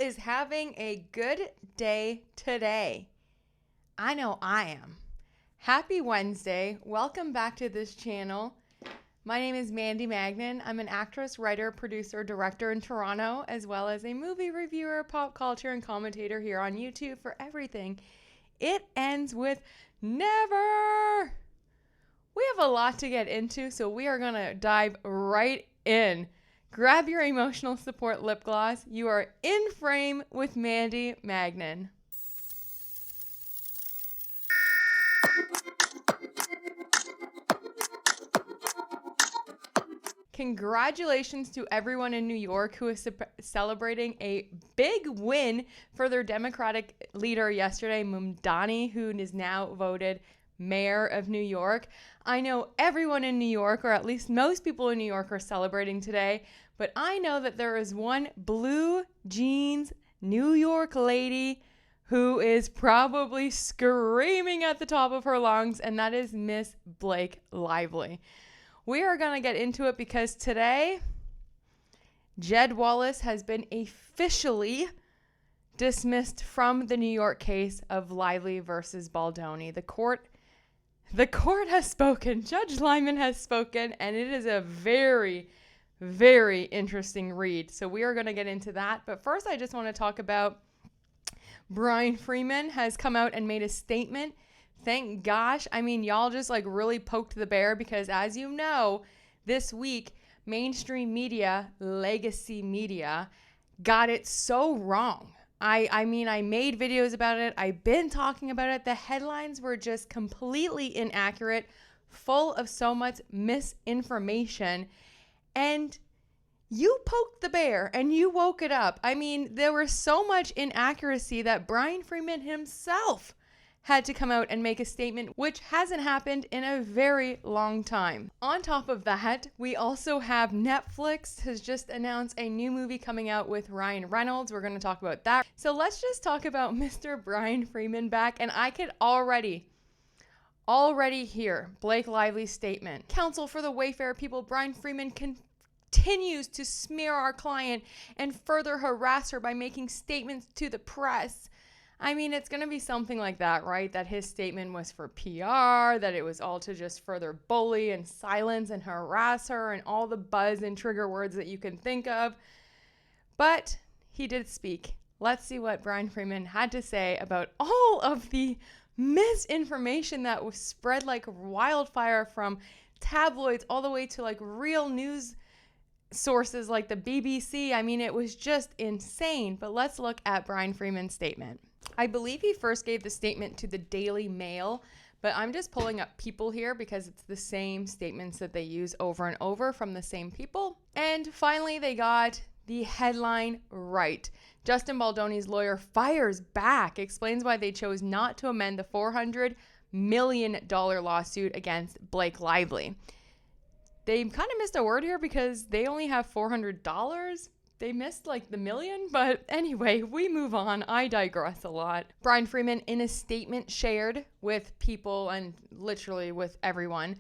is having a good day today? I know I am. Happy Wednesday. Welcome back to this channel. My name is Mandy Magnan. I'm an actress, writer, producer, director in Toronto, as well as a movie reviewer, pop culture, and commentator here on YouTube for everything. It ends with never. We have a lot to get into, so we are going to dive right in. Grab your emotional support lip gloss. You are in frame with Mandy Magnan. Congratulations to everyone in New York who is celebrating a big win for their Democratic leader yesterday, Mamdani, who is now voted mayor of New York. I know everyone in New York, or at least most people in New York, are celebrating today, but I know that there is one blue jeans New York lady who is probably screaming at the top of her lungs, and that is Miss Blake Lively. We are going to get into it because today, Jed Wallace has been officially dismissed from the New York case of Lively versus Baldoni. The court has spoken. Judge Lyman has spoken, and it is a very, very interesting read. So we are going to get into that. But first, I just want to talk about Bryan Freeman has come out and made a statement. Thank gosh. I mean, y'all just like really poked the bear because, as you know, this week, mainstream media, legacy media, got it so wrong. I mean, I made videos about it. I've been talking about it. The headlines were just completely inaccurate, full of so much misinformation. And you poked the bear and you woke it up. I mean, there was so much inaccuracy that Bryan Freeman himself had to come out and make a statement, which hasn't happened in a very long time. On top of that, we also have Netflix has just announced a new movie coming out with Ryan Reynolds. We're going to talk about that. So let's just talk about Mr. Bryan Freeman back. And I could already hear Blake Lively's statement. Counsel for the Wayfair people, Bryan Freeman continues to smear our client and further harass her by making statements to the press. I mean, it's going to be something like that, right? That his statement was for PR, that it was all to just further bully and silence and harass her and all the buzz and trigger words that you can think of. But he did speak. Let's see what Bryan Freeman had to say about all of the misinformation that was spread like wildfire from tabloids all the way to like real news sources like the BBC. I mean, it was just insane. But let's look at Bryan Freeman's statement. I believe he first gave the statement to the Daily Mail, but I'm just pulling up People here because it's the same statements that they use over and over from the same people. And finally, they got the headline right. Justin Baldoni's lawyer fires back, explains why they chose not to amend the $400 million lawsuit against Blake Lively. They kind of missed a word here because they only have $400. They missed like the million, but anyway, we move on. I digress a lot. Bryan Freeman, in a statement shared with people and literally with everyone,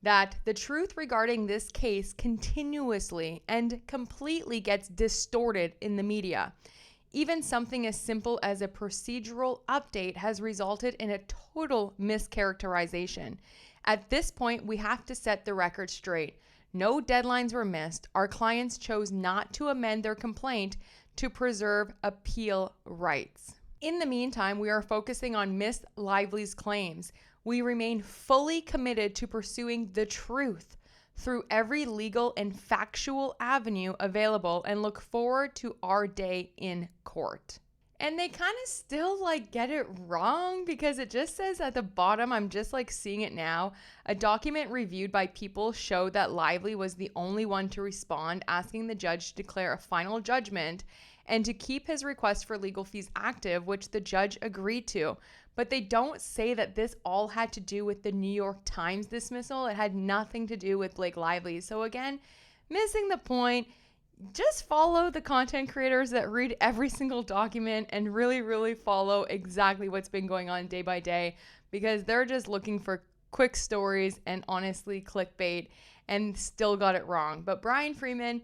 that the truth regarding this case continuously and completely gets distorted in the media. Even something as simple as a procedural update has resulted in a total mischaracterization. At this point, we have to set the record straight. No deadlines were missed. Our clients chose not to amend their complaint to preserve appeal rights. In the meantime, we are focusing on Miss Lively's claims. We remain fully committed to pursuing the truth through every legal and factual avenue available and look forward to our day in court. And they kind of still like get it wrong because it just says at the bottom, I'm just like seeing it now, a document reviewed by People showed that Lively was the only one to respond, asking the judge to declare a final judgment and to keep his request for legal fees active, which the judge agreed to. But they don't say that this all had to do with the New York Times dismissal. It had nothing to do with Blake Lively. So again, missing the point. Just follow the content creators that read every single document and really follow exactly what's been going on day by day, because they're just looking for quick stories and honestly clickbait and still got it wrong. But Bryan Freeman,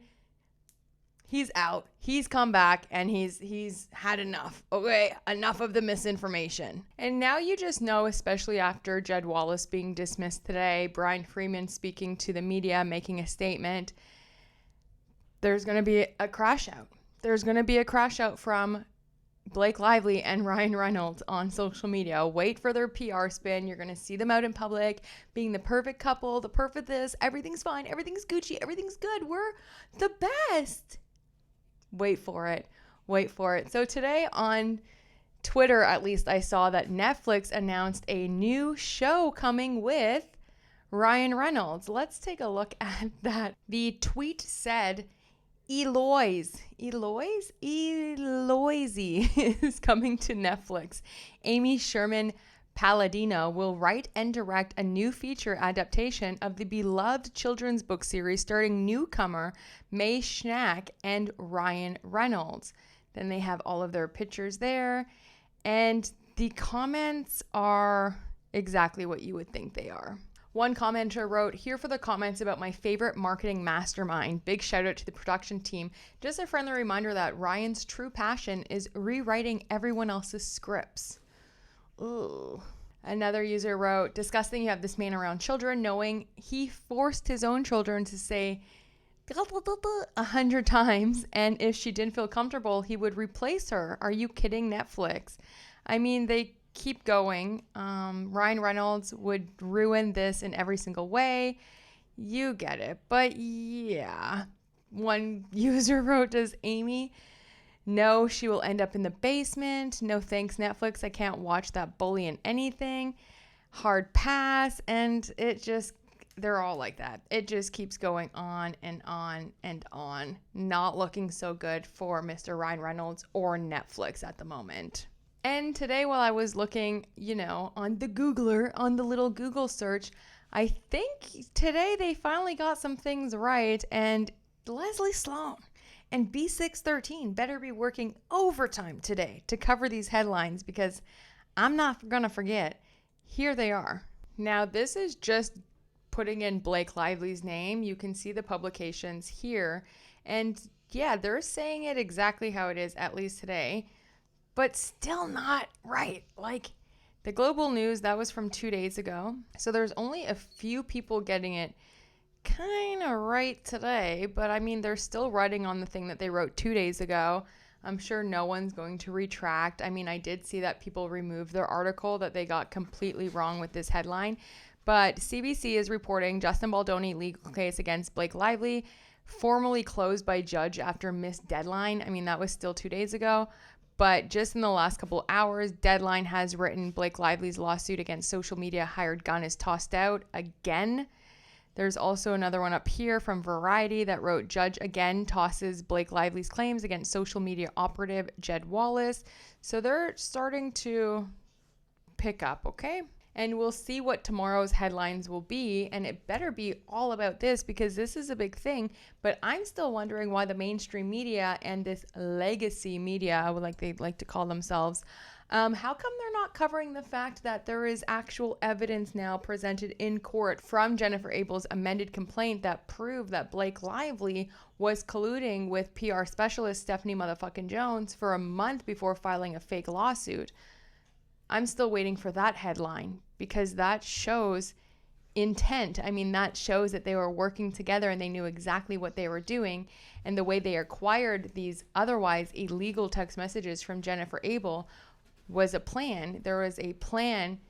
He's out. He's come back and he's had enough. Okay, enough of the misinformation. And now you just know, especially after Jed Wallace being dismissed today, Brian Freeman speaking to the media, making a statement, there's going to be a crash out. There's going to be a crash out from Blake Lively and Ryan Reynolds on social media. Wait for their PR spin. You're going to see them out in public being the perfect couple, the perfect this, everything's fine, everything's Gucci, everything's good. We're the best. Wait for it. Wait for it. So today on Twitter, at least, I saw that Netflix announced a new show coming with Ryan Reynolds. Let's take a look at that. The tweet said, Eloise is coming to Netflix. Amy Sherman Palladino will write and direct a new feature adaptation of the beloved children's book series starring newcomer May Schnack and Ryan Reynolds. Then they have all of their pictures there, and the comments are exactly what you would think they are. One commenter wrote, "Here for the comments about my favorite marketing mastermind. Big shout out to the production team. Just a friendly reminder that Ryan's true passion is rewriting everyone else's scripts." Ooh. Another user wrote, "Disgusting you have this man around children, knowing he forced his own children to say 100 times, and if she didn't feel comfortable, he would replace her. Are you kidding, Netflix?" I mean, they keep going. Ryan Reynolds would ruin this in every single way. You get it. But yeah. One user wrote, "Does Amy know she will end up in the basement? No thanks, Netflix. I can't watch that bully in anything. Hard pass." And it just, they're all like that. It just keeps going on and on and on. Not looking so good for Mr. Ryan Reynolds or Netflix at the moment. And today, while I was looking, on the Googler, on the little Google search, I think today they finally got some things right. And Leslie Sloan and B613 better be working overtime today to cover these headlines, because I'm not going to forget. Here they are. Now, this is just putting in Blake Lively's name. You can see the publications here. And yeah, they're saying it exactly how it is, at least today. But still not right. Like the Global News, that was from 2 days ago. So there's only a few people getting it kind of right today. But I mean, they're still writing on the thing that they wrote 2 days ago. I'm sure no one's going to retract. I mean, I did see that people removed their article that they got completely wrong with this headline. But CBC is reporting Justin Baldoni legal case against Blake Lively formally closed by judge after missed deadline. I mean, that was still 2 days ago. But just in the last couple hours, Deadline has written Blake Lively's lawsuit against social media hired gun is tossed out again. There's also another one up here from Variety that wrote, "Judge again tosses Blake Lively's claims against social media operative Jed Wallace." So they're starting to pick up, okay? And we'll see what tomorrow's headlines will be. And it better be all about this, because this is a big thing. But I'm still wondering why the mainstream media and this legacy media, they like to call themselves, how come they're not covering the fact that there is actual evidence now presented in court from Jennifer Abel's amended complaint that proved that Blake Lively was colluding with PR specialist Stephanie motherfucking Jones for a month before filing a fake lawsuit? I'm still waiting for that headline, because that shows intent. I mean, that shows that they were working together and they knew exactly what they were doing. And the way they acquired these otherwise illegal text messages from Jennifer Abel was a plan. There was a plan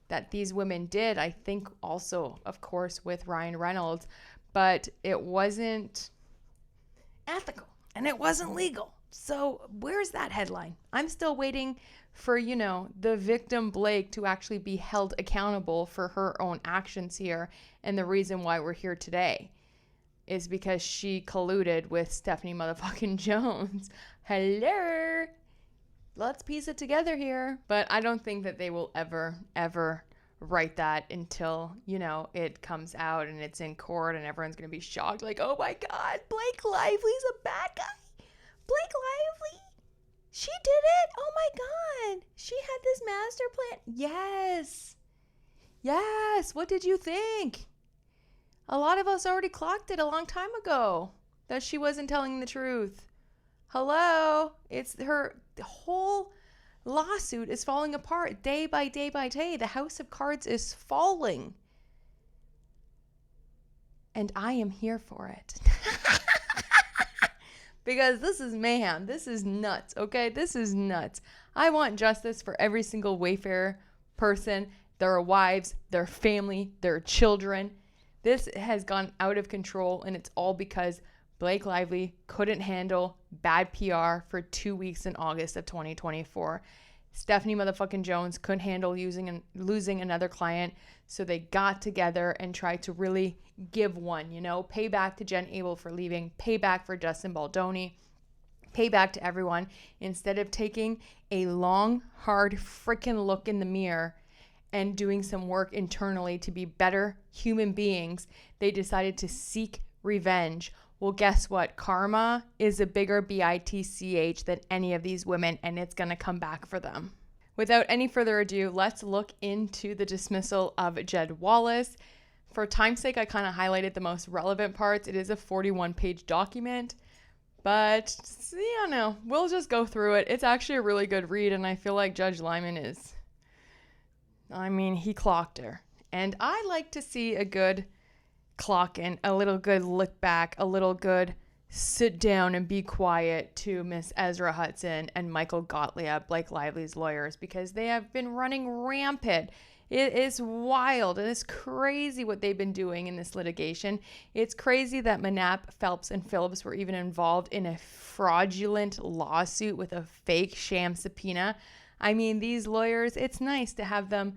that these women did, I think also, of course, with Ryan Reynolds, but it wasn't ethical and it wasn't legal. So where's that headline? I'm still waiting for, the victim Blake to actually be held accountable for her own actions here. And the reason why we're here today is because she colluded with Stephanie motherfucking Jones. Hello. Let's piece it together here. But I don't think that they will ever write that until, it comes out and it's in court and everyone's going to be shocked. Like, oh my God, Blake Lively's a bad guy. Blake Lively, she did it. Oh my God. She had this master plan. Yes. What did you think? A lot of us already clocked it a long time ago that she wasn't telling the truth. Hello? It's her whole lawsuit is falling apart day by day by day. The house of cards is falling. And I am here for it. Because this is mayhem. This is nuts, okay? This is nuts. I want justice for every single Wayfair person, their wives, their family, their children. This has gone out of control, and it's all because Blake Lively couldn't handle bad PR for 2 weeks in August of 2024. Stephanie motherfucking Jones couldn't handle losing another client, so they got together and tried to really give one, pay back to Jen Abel for leaving, pay back for Justin Baldoni, pay back to everyone. Instead of taking a long, hard freaking look in the mirror and doing some work internally to be better human beings, they decided to seek revenge. Well, guess what? Karma is a bigger bitch than any of these women, and it's going to come back for them. Without any further ado, let's look into the dismissal of Jed Wallace. For time's sake, I kind of highlighted the most relevant parts. It is a 41-page document, but we'll just go through it. It's actually a really good read, and I feel like Judge Lyman he clocked her. And I like to see a good clock in, a little good look back, a little good sit down and be quiet to Miss Ezra Hudson and Michael Gottlieb, Blake Lively's lawyers, because they have been running rampant. It is wild and it's crazy what they've been doing in this litigation. It's crazy that Manap, Phelps, and Phillips were even involved in a fraudulent lawsuit with a fake sham subpoena. These lawyers, it's nice to have them,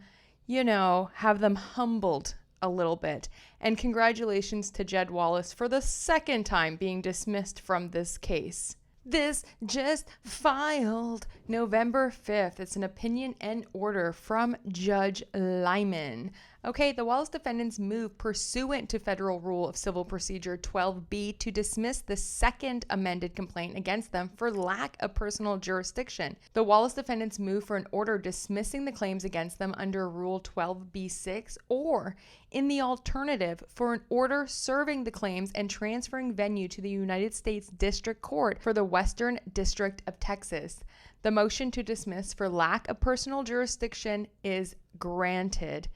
have them humbled a little bit. And congratulations to Jed Wallace for the second time being dismissed from this case. This just filed November 5th. It's an opinion and order from Judge Lyman. Okay, the Wallace defendants move pursuant to Federal Rule of Civil Procedure 12B to dismiss the second amended complaint against them for lack of personal jurisdiction. The Wallace defendants move for an order dismissing the claims against them under Rule 12B6, or in the alternative, for an order serving the claims and transferring venue to the United States District Court for the Western District of Texas. The motion to dismiss for lack of personal jurisdiction is granted.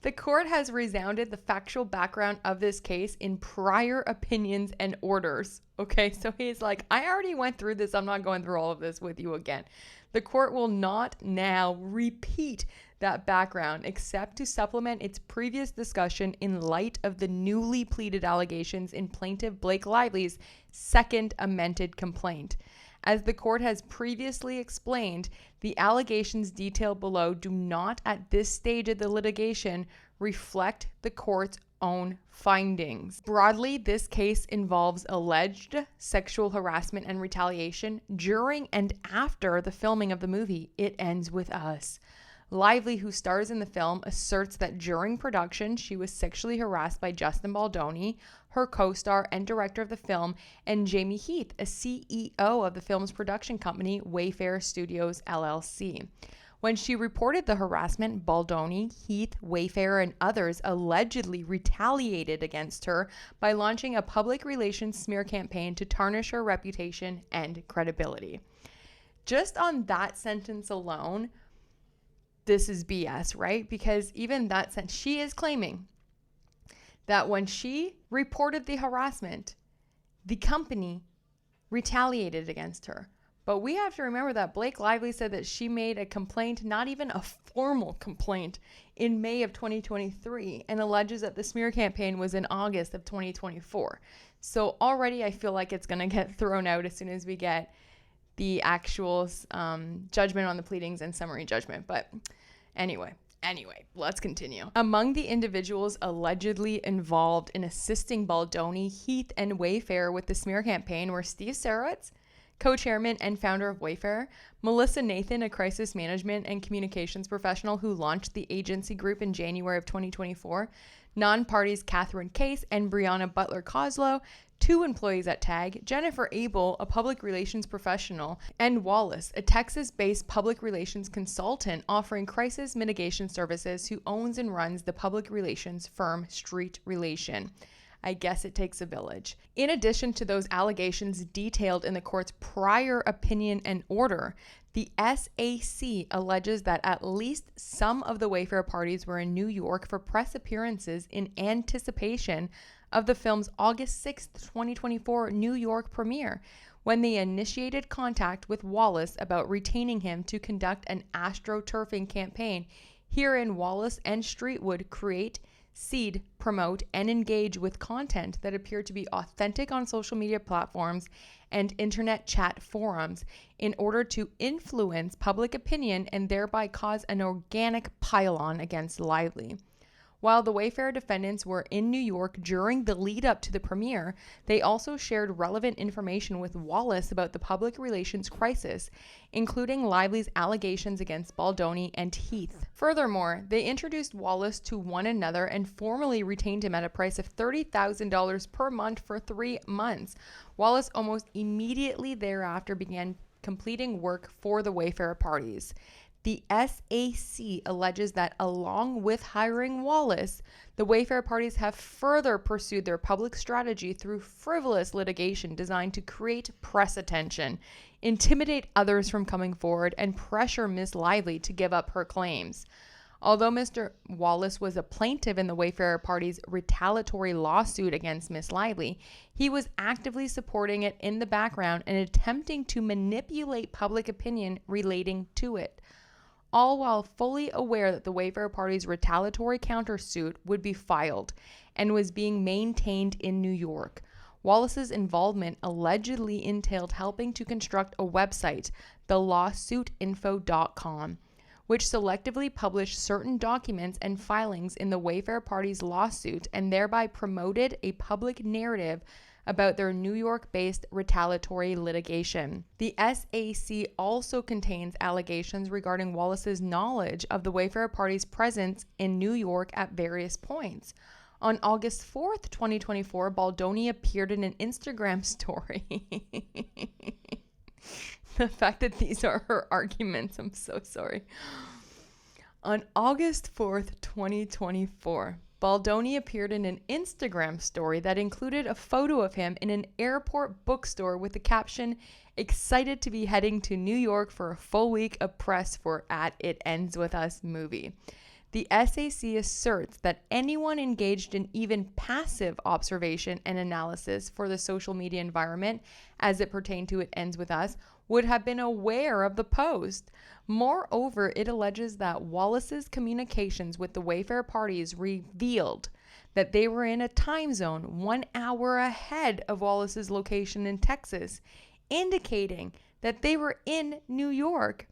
The court has resounded the factual background of this case in prior opinions and orders. Okay, so he's like, I already went through this. I'm not going through all of this with you again. The court will not now repeat that background except to supplement its previous discussion in light of the newly pleaded allegations in plaintiff Blake Lively's second amended complaint. As the court has previously explained, the allegations detailed below do not at this stage of the litigation reflect the court's own findings. Broadly, this case involves alleged sexual harassment and retaliation during and after the filming of the movie It Ends With Us. Lively, who stars in the film, asserts that during production she was sexually harassed by Justin Baldoni, her co-star and director of the film, and Jamie Heath, a CEO of the film's production company, Wayfair Studios, LLC. When she reported the harassment, Baldoni, Heath, Wayfair, and others allegedly retaliated against her by launching a public relations smear campaign to tarnish her reputation and credibility. Just on that sentence alone, this is BS, right? Because even that sentence, she is claiming that when she reported the harassment, the company retaliated against her. But we have to remember that Blake Lively said that she made a complaint, not even a formal complaint, in May of 2023, and alleges that the smear campaign was in August of 2024. So already I feel like it's going to get thrown out as soon as we get the actual judgment on the pleadings and summary judgment. But anyway, let's continue. Among the individuals allegedly involved in assisting Baldoni, Heath, and Wayfair with the smear campaign were Steve Sarowitz, co-chairman and founder of Wayfair, Melissa Nathan, a crisis management and communications professional who launched the agency group in January of 2024, non-parties Catherine Case and Brianna Butler-Coslow, 2 employees at TAG, Jennifer Abel, a public relations professional, and Wallace, a Texas-based public relations consultant offering crisis mitigation services, who owns and runs the public relations firm Street Relation. I guess it takes a village. In addition to those allegations detailed in the court's prior opinion and order, the SAC alleges that at least some of the Wayfair parties were in New York for press appearances in anticipation of the film's August 6, 2024 New York premiere, when they initiated contact with Wallace about retaining him to conduct an astroturfing campaign. Herein, Wallace and Street would create, seed, promote, and engage with content that appeared to be authentic on social media platforms and internet chat forums in order to influence public opinion and thereby cause an organic pile-on against Lively. While the Wayfair defendants were in New York during the lead up to the premiere, they also shared relevant information with Wallace about the public relations crisis, including Lively's allegations against Baldoni and Heath. Furthermore, they introduced Wallace to one another and formally retained him at a price of $30,000 per month for 3 months. Wallace almost immediately thereafter began completing work for the Wayfair parties. The SAC alleges that along with hiring Wallace, the Wayfair parties have further pursued their public strategy through frivolous litigation designed to create press attention, intimidate others from coming forward, and pressure Miss Lively to give up her claims. Although Mr. Wallace was a plaintiff in the Wayfair party's retaliatory lawsuit against Miss Lively, he was actively supporting it in the background and attempting to manipulate public opinion relating to it, all while fully aware that the Wayfair party's retaliatory countersuit would be filed and was being maintained in New York. Wallace's involvement allegedly entailed helping to construct a website, thelawsuitinfo.com, which selectively published certain documents and filings in the Wayfair party's lawsuit and thereby promoted a public narrative about their New York-based retaliatory litigation. The SAC also contains allegations regarding Wallace's knowledge of the Wayfair party's presence in New York at various points. On August 4th, 2024, Baldoni appeared in an Instagram story. The fact that these are her arguments, I'm so sorry. On August 4th, 2024, Baldoni appeared in an Instagram story that included a photo of him in an airport bookstore with the caption, "Excited to be heading to New York for a full week of press for It Ends With Us movie." The SAC asserts that anyone engaged in even passive observation and analysis for the social media environment as it pertained to It Ends With Us would have been aware of the post. Moreover, it alleges that Wallace's communications with the Wayfair parties revealed that they were in a time zone 1 hour ahead of Wallace's location in Texas, indicating that they were in New York.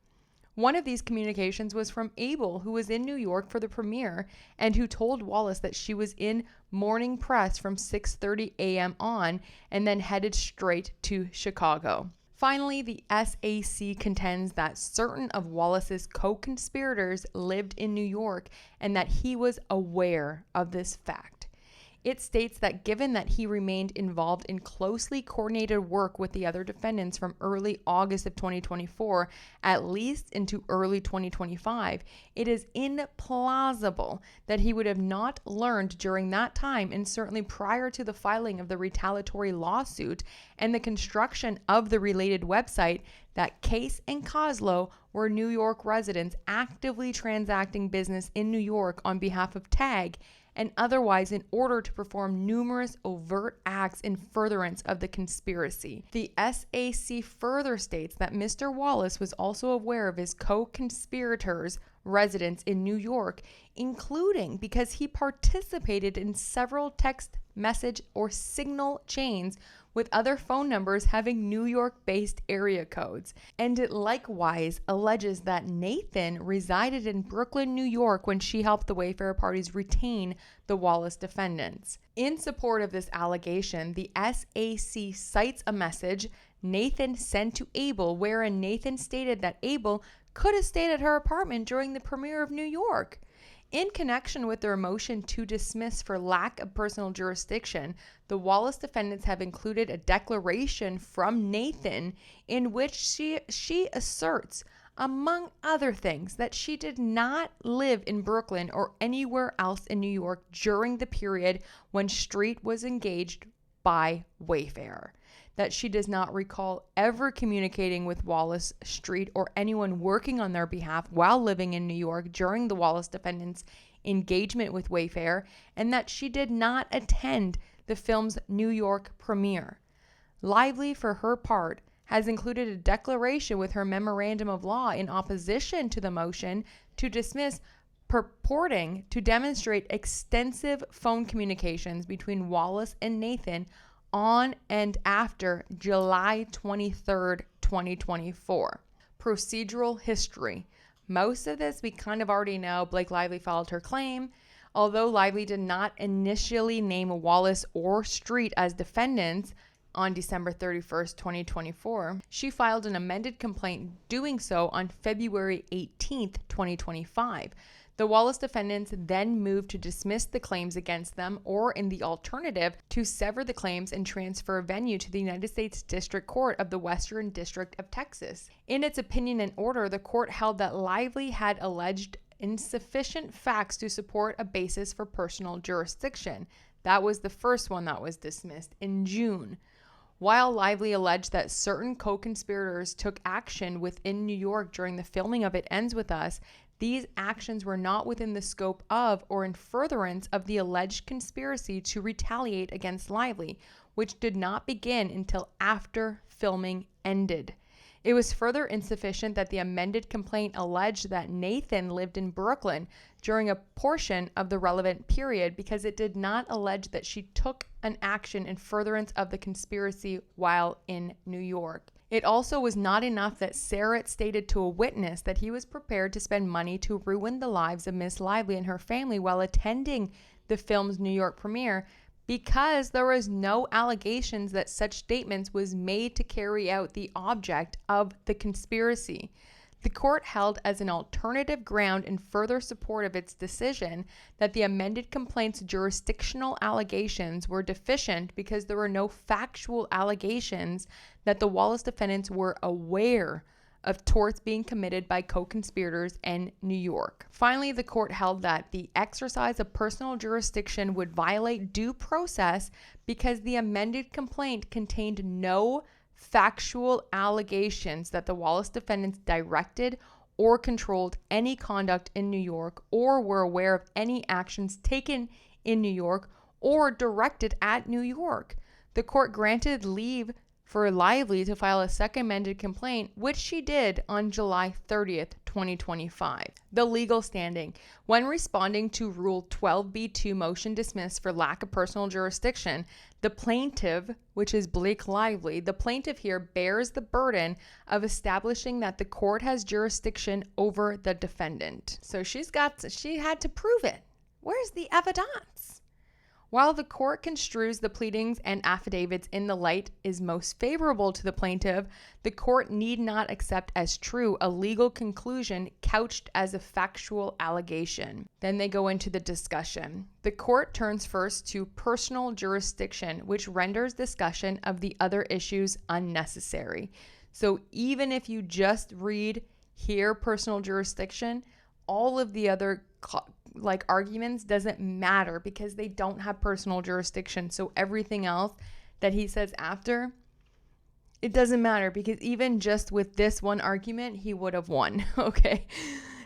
One of these communications was from Abel, who was in New York for the premiere and who told Wallace that she was in morning press from 6:30 a.m. on and then headed straight to Chicago. Finally, the SAC contends that certain of Wallace's co-conspirators lived in New York and that he was aware of this fact. It states that given that he remained involved in closely coordinated work with the other defendants from early August of 2024, at least into early 2025, it is implausible that he would have not learned during that time and certainly prior to the filing of the retaliatory lawsuit and the construction of the related website that Case and Coslow were New York residents actively transacting business in New York on behalf of TAG and otherwise in order to perform numerous overt acts in furtherance of the conspiracy. The SAC further states that Mr. Wallace was also aware of his co-conspirators' residence in New York, including because he participated in several text message or signal chains with other phone numbers having New York-based area codes. And it likewise alleges that Nathan resided in Brooklyn, New York when she helped the Wayfair parties retain the Wallace defendants. In support of this allegation, the SAC cites a message Nathan sent to Abel wherein Nathan stated that Abel could have stayed at her apartment during the premiere of New York. In connection with their motion to dismiss for lack of personal jurisdiction, the Wallace defendants have included a declaration from Nathan in which she asserts, among other things, that she did not live in Brooklyn or anywhere else in New York during the period when Street was engaged by Wayfair, that she does not recall ever communicating with Wallace, Street, or anyone working on their behalf while living in New York during the Wallace defendants' engagement with Wayfair, and that she did not attend the film's New York premiere. Lively, for her part, has included a declaration with her memorandum of law in opposition to the motion to dismiss, purporting to demonstrate extensive phone communications between Wallace and Nathan on and after July 23rd, 2024. Procedural history. Most of this we kind of already know. Blake Lively filed her claim. Although Lively did not initially name Wallace or Street as defendants on December 31st, 2024, she filed an amended complaint doing so on February 18th, 2025. The Wallace defendants then moved to dismiss the claims against them, or in the alternative, to sever the claims and transfer venue to the United States District Court of the Western District of Texas. In its opinion and order, the court held that Lively had alleged insufficient facts to support a basis for personal jurisdiction. That was the first one that was dismissed in June. While Lively alleged that certain co-conspirators took action within New York during the filming of It Ends With Us, these actions were not within the scope of or in furtherance of the alleged conspiracy to retaliate against Lively, which did not begin until after filming ended. It was further insufficient that the amended complaint alleged that Nathan lived in Brooklyn during a portion of the relevant period, because it did not allege that she took an action in furtherance of the conspiracy while in New York. It also was not enough that Sarrett stated to a witness that he was prepared to spend money to ruin the lives of Miss Lively and her family while attending the film's New York premiere, because there was no allegations that such statements was made to carry out the object of the conspiracy. The court held as an alternative ground in further support of its decision that the amended complaint's jurisdictional allegations were deficient because there were no factual allegations that the Wallace defendants were aware of torts being committed by co-conspirators in New York. Finally, the court held that the exercise of personal jurisdiction would violate due process because the amended complaint contained no factual allegations that the Wallace defendants directed or controlled any conduct in New York, or were aware of any actions taken in New York or directed at New York. The court granted leave for Lively to file a second amended complaint, which she did on July 30th, 2025. The legal standing. When responding to Rule 12b2 motion dismissed for lack of personal jurisdiction, the plaintiff, which is Blake Lively, the plaintiff here bears the burden of establishing that the court has jurisdiction over the defendant. So she had to prove it. Where's the evidence? While the court construes the pleadings and affidavits in the light is most favorable to the plaintiff, the court need not accept as true a legal conclusion couched as a factual allegation. Then they go into the discussion. The court turns first to personal jurisdiction, which renders discussion of the other issues unnecessary. So even if you just read here personal jurisdiction, all of the other arguments doesn't matter because they don't have personal jurisdiction. So everything else that he says after, it doesn't matter, because even just with this one argument, he would have won. Okay.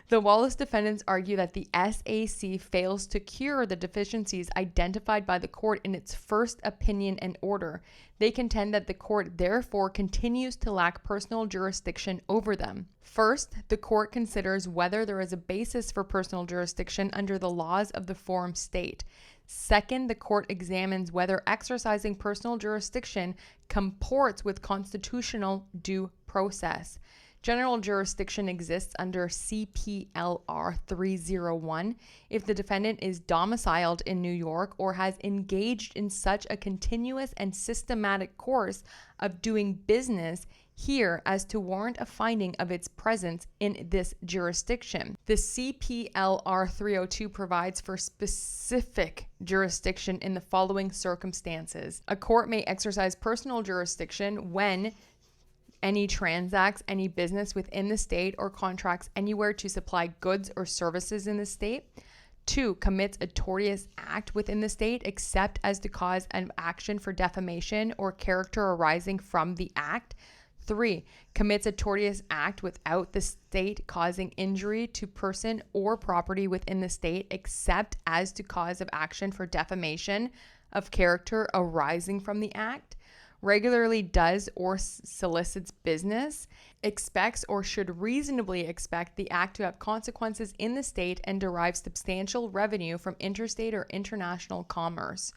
The Wallace defendants argue that the SAC fails to cure the deficiencies identified by the court in its first opinion and order. They contend that the court therefore continues to lack personal jurisdiction over them. First, the court considers whether there is a basis for personal jurisdiction under the laws of the forum state. Second, the court examines whether exercising personal jurisdiction comports with constitutional due process. General jurisdiction exists under CPLR 301 if the defendant is domiciled in New York or has engaged in such a continuous and systematic course of doing business here as to warrant a finding of its presence in this jurisdiction. The CPLR 302 provides for specific jurisdiction in the following circumstances. A court may exercise personal jurisdiction when any transacts any business within the state or contracts anywhere to supply goods or services in the state. 2, commits a tortious act within the state except as to cause an action for defamation or character arising from the act. 3, commits a tortious act without the state causing injury to person or property within the state except as to cause of action for defamation of character arising from the act. Regularly does or solicits business, expects or should reasonably expect the act to have consequences in the state and derive substantial revenue from interstate or international commerce.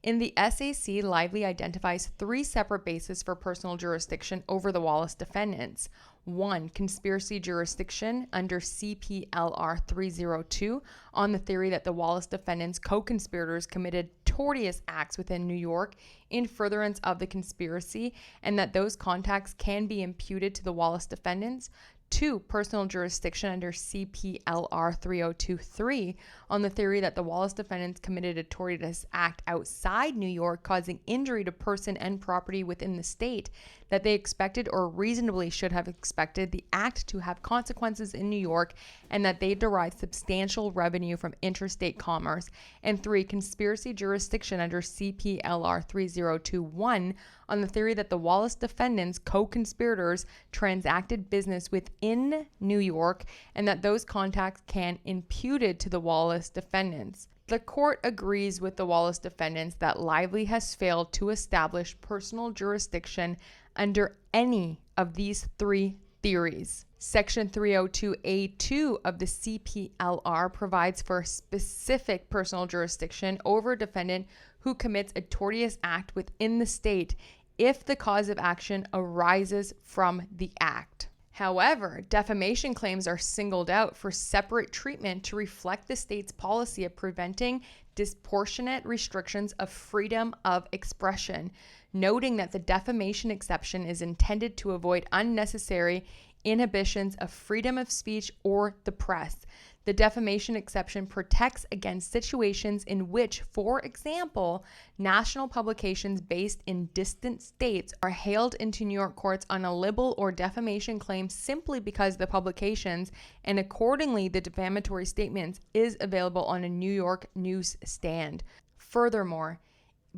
In the SAC, Lively identifies 3 separate bases for personal jurisdiction over the Wallace defendants. 1, conspiracy jurisdiction under CPLR 302 on the theory that the Wallace defendants' co-conspirators committed tortious acts within New York in furtherance of the conspiracy and that those contacts can be imputed to the Wallace defendants. 2, personal jurisdiction under CPLR 302-3 on the theory that the Wallace defendants committed a tortious act outside New York causing injury to person and property within the state, that they expected or reasonably should have expected the act to have consequences in New York and that they derived substantial revenue from interstate commerce. And 3, conspiracy jurisdiction under CPLR 302-1 on the theory that the Wallace defendants' co-conspirators transacted business within New York and that those contacts can imputed to the Wallace defendants. The court agrees with the Wallace defendants that Lively has failed to establish personal jurisdiction under any of these 3 theories. Section 302A2 of the CPLR provides for specific personal jurisdiction over a defendant who commits a tortious act within the state if the cause of action arises from the act. However, defamation claims are singled out for separate treatment to reflect the state's policy of preventing disproportionate restrictions of freedom of expression, noting that the defamation exception is intended to avoid unnecessary inhibitions of freedom of speech or the press. The defamation exception protects against situations in which, for example, national publications based in distant states are hailed into New York courts on a libel or defamation claim simply because the publications and accordingly the defamatory statements is available on a New York newsstand. Furthermore,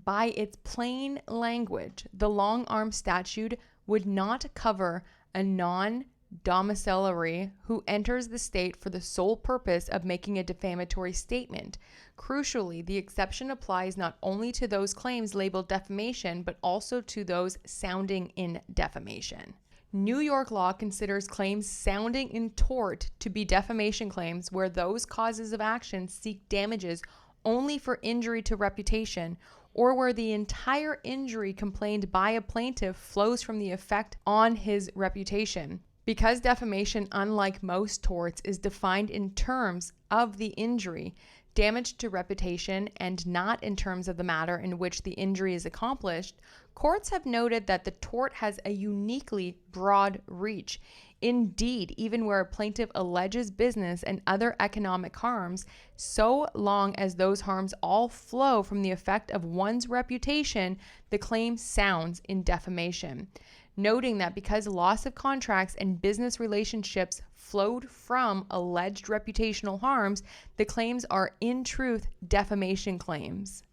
by its plain language, the long-arm statute would not cover a non-domiciliary who enters the state for the sole purpose of making a defamatory statement. Crucially, the exception applies not only to those claims labeled defamation, but also to those sounding in defamation. New York law considers claims sounding in tort to be defamation claims where those causes of action seek damages only for injury to reputation, or where the entire injury complained by a plaintiff flows from the effect on his reputation. Because defamation, unlike most torts, is defined in terms of the injury, damage to reputation, and not in terms of the matter in which the injury is accomplished, courts have noted that the tort has a uniquely broad reach. Indeed, even where a plaintiff alleges business and other economic harms, so long as those harms all flow from the effect of one's reputation, the claim sounds in defamation. Noting that because loss of contracts and business relationships flowed from alleged reputational harms, the claims are in truth defamation claims.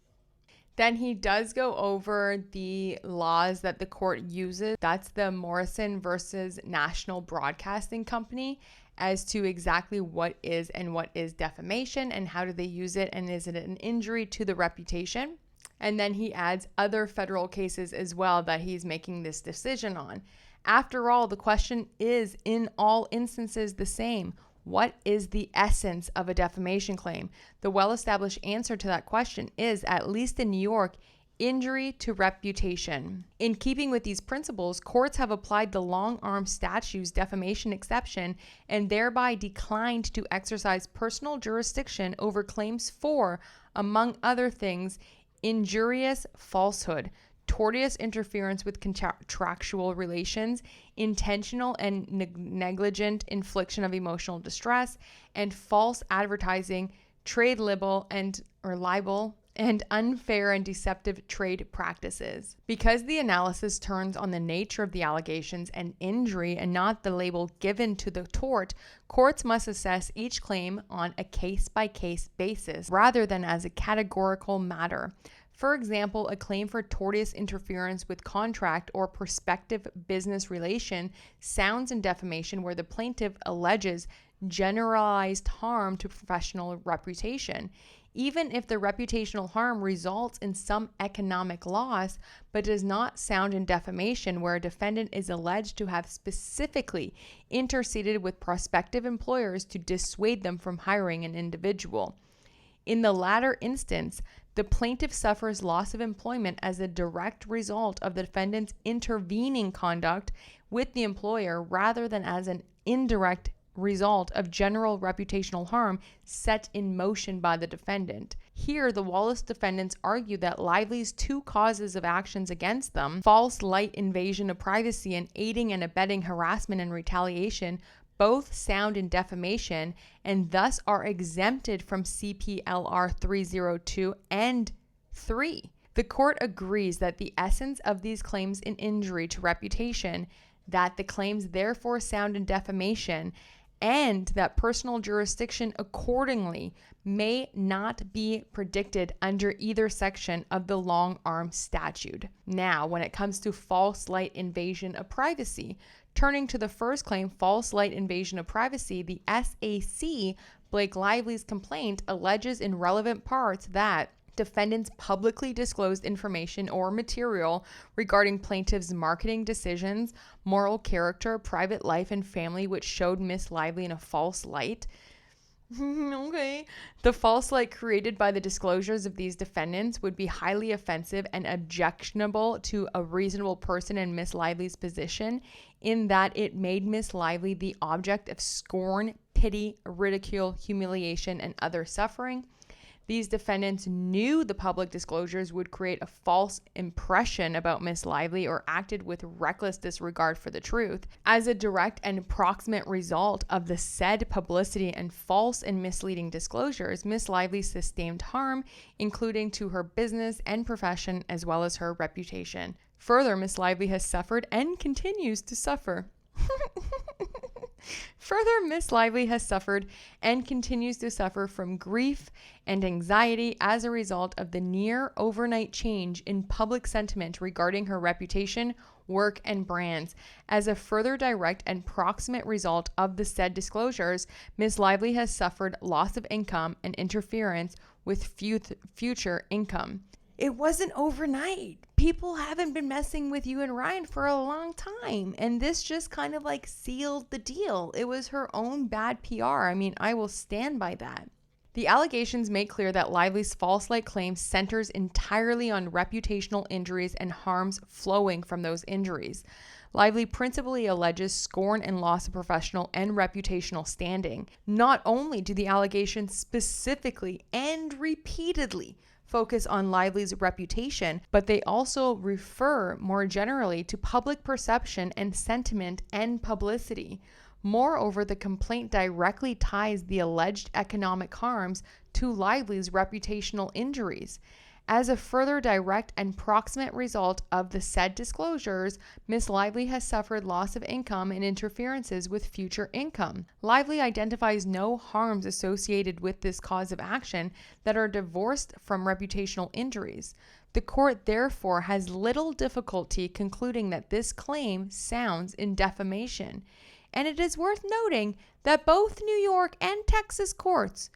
Then he does go over the laws that the court uses. That's the Morrison versus National Broadcasting Company, as to exactly what is and what is defamation and how do they use it and is it an injury to the reputation. And then he adds other federal cases as well that he's making this decision on. After all, the question is in all instances the same. What is the essence of a defamation claim? The well-established answer to that question is, at least in New York, injury to reputation. In keeping with these principles, courts have applied the long-arm statute's defamation exception and thereby declined to exercise personal jurisdiction over claims for, among other things, injurious falsehood, tortious interference with contractual relations, intentional and negligent infliction of emotional distress, and false advertising, trade libel and unfair and deceptive trade practices. Because the analysis turns on the nature of the allegations and injury and not the label given to the tort, courts must assess each claim on a case-by-case basis rather than as a categorical matter. For example, a claim for tortious interference with contract or prospective business relation sounds in defamation where the plaintiff alleges generalized harm to professional reputation. Even if the reputational harm results in some economic loss, but does not sound in defamation where a defendant is alleged to have specifically interceded with prospective employers to dissuade them from hiring an individual. In the latter instance, the plaintiff suffers loss of employment as a direct result of the defendant's intervening conduct with the employer rather than as an indirect result of general reputational harm set in motion by the defendant. Here, the Wallace defendants argue that Lively's two causes of actions against them, false light invasion of privacy and aiding and abetting harassment and retaliation, both sound in defamation and thus are exempted from CPLR 302 and 3. The court agrees that the essence of these claims in injury to reputation, that the claims therefore sound in defamation, and that personal jurisdiction accordingly may not be predicted under either section of the long-arm statute. Now, when it comes to false light invasion of privacy, turning to the first claim, false light invasion of privacy, the SAC, Blake Lively's complaint, alleges in relevant parts that defendants publicly disclosed information or material regarding plaintiff's marketing decisions, moral character, private life, and family which showed Miss Lively in a false light. Okay. The false light created by the disclosures of these defendants would be highly offensive and objectionable to a reasonable person in Miss Lively's position, in that it made Miss Lively the object of scorn, pity, ridicule, humiliation, and other suffering. These defendants knew the public disclosures would create a false impression about Miss Lively or acted with reckless disregard for the truth. As a direct and proximate result of the said publicity and false and misleading disclosures, Miss Lively sustained harm, including to her business and profession as well as her reputation. Further, Miss Lively has suffered and continues to suffer. Further, Miss Lively has suffered and continues to suffer from grief and anxiety as a result of the near overnight change in public sentiment regarding her reputation, work, and brands. As a further direct and proximate result of the said disclosures, Miss Lively has suffered loss of income and interference with future income. It wasn't overnight. People haven't been messing with you and Ryan for a long time. And this just kind of like sealed the deal. It was her own bad PR. I mean, I will stand by that. The allegations make clear that Lively's false light claim centers entirely on reputational injuries and harms flowing from those injuries. Lively principally alleges scorn and loss of professional and reputational standing. Not only do the allegations specifically and repeatedly focus on Lively's reputation, but they also refer more generally to public perception and sentiment and publicity. Moreover, the complaint directly ties the alleged economic harms to Lively's reputational injuries. As a further direct and proximate result of the said disclosures, Miss Lively has suffered loss of income and interferences with future income. Lively identifies no harms associated with this cause of action that are divorced from reputational injuries. The court therefore has little difficulty concluding that this claim sounds in defamation. And it is worth noting that both New York and Texas courts,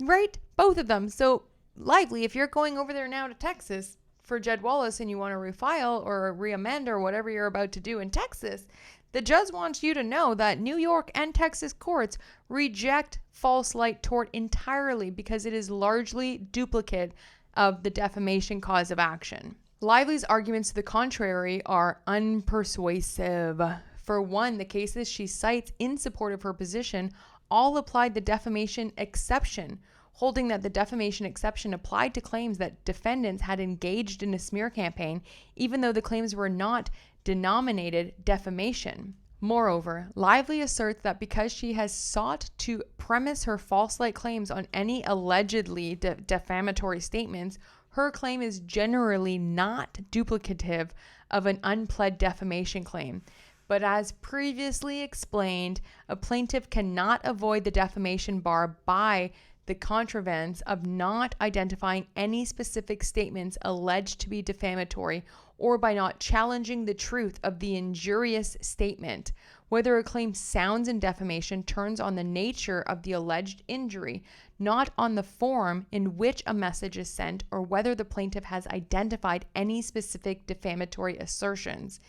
right? Both of them. So Lively, if you're going over there now to Texas for Jed Wallace and you want to refile or reamend or whatever you're about to do in Texas, the judge wants you to know that New York and Texas courts reject false light tort entirely because it is largely duplicate of the defamation cause of action. Lively's arguments to the contrary are unpersuasive. For one, the cases she cites in support of her position all applied the defamation exception, holding that the defamation exception applied to claims that defendants had engaged in a smear campaign, even though the claims were not denominated defamation. Moreover, Lively asserts that because she has sought to premise her false light claims on any allegedly defamatory statements, her claim is generally not duplicative of an unpled defamation claim. But as previously explained, a plaintiff cannot avoid the defamation bar by the contrivance of not identifying any specific statements alleged to be defamatory, or by not challenging the truth of the injurious statement. Whether a claim sounds in defamation turns on the nature of the alleged injury, not on the form in which a message is sent or whether the plaintiff has identified any specific defamatory assertions.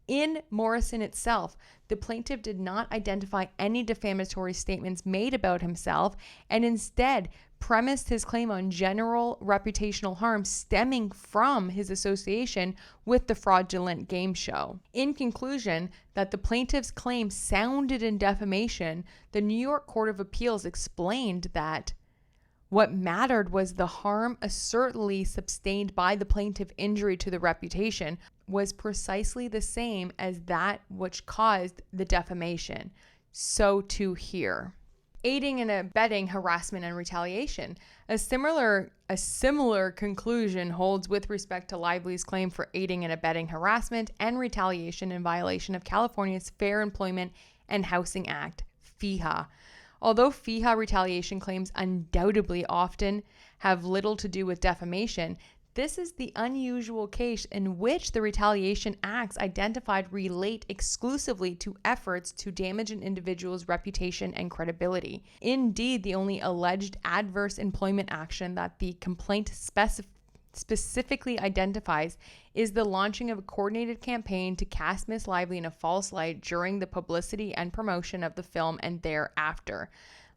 In Morrison itself, the plaintiff did not identify any defamatory statements made about himself and instead premised his claim on general reputational harm stemming from his association with the fraudulent game show. In conclusion, that the plaintiff's claim sounded in defamation, the New York Court of Appeals explained that what mattered was the harm assertedly sustained by the plaintiff. Injury to the reputation was precisely the same as that which caused the defamation. So too here. Aiding and abetting harassment and retaliation. A similar conclusion holds with respect to Lively's claim for aiding and abetting harassment and retaliation in violation of California's Fair Employment and Housing Act, FEHA. Although FEHA retaliation claims undoubtedly often have little to do with defamation, this is the unusual case in which the retaliation acts identified relate exclusively to efforts to damage an individual's reputation and credibility. Indeed, the only alleged adverse employment action that the complaint specifically identifies is the launching of a coordinated campaign to cast Miss Lively in a false light during the publicity and promotion of the film and thereafter.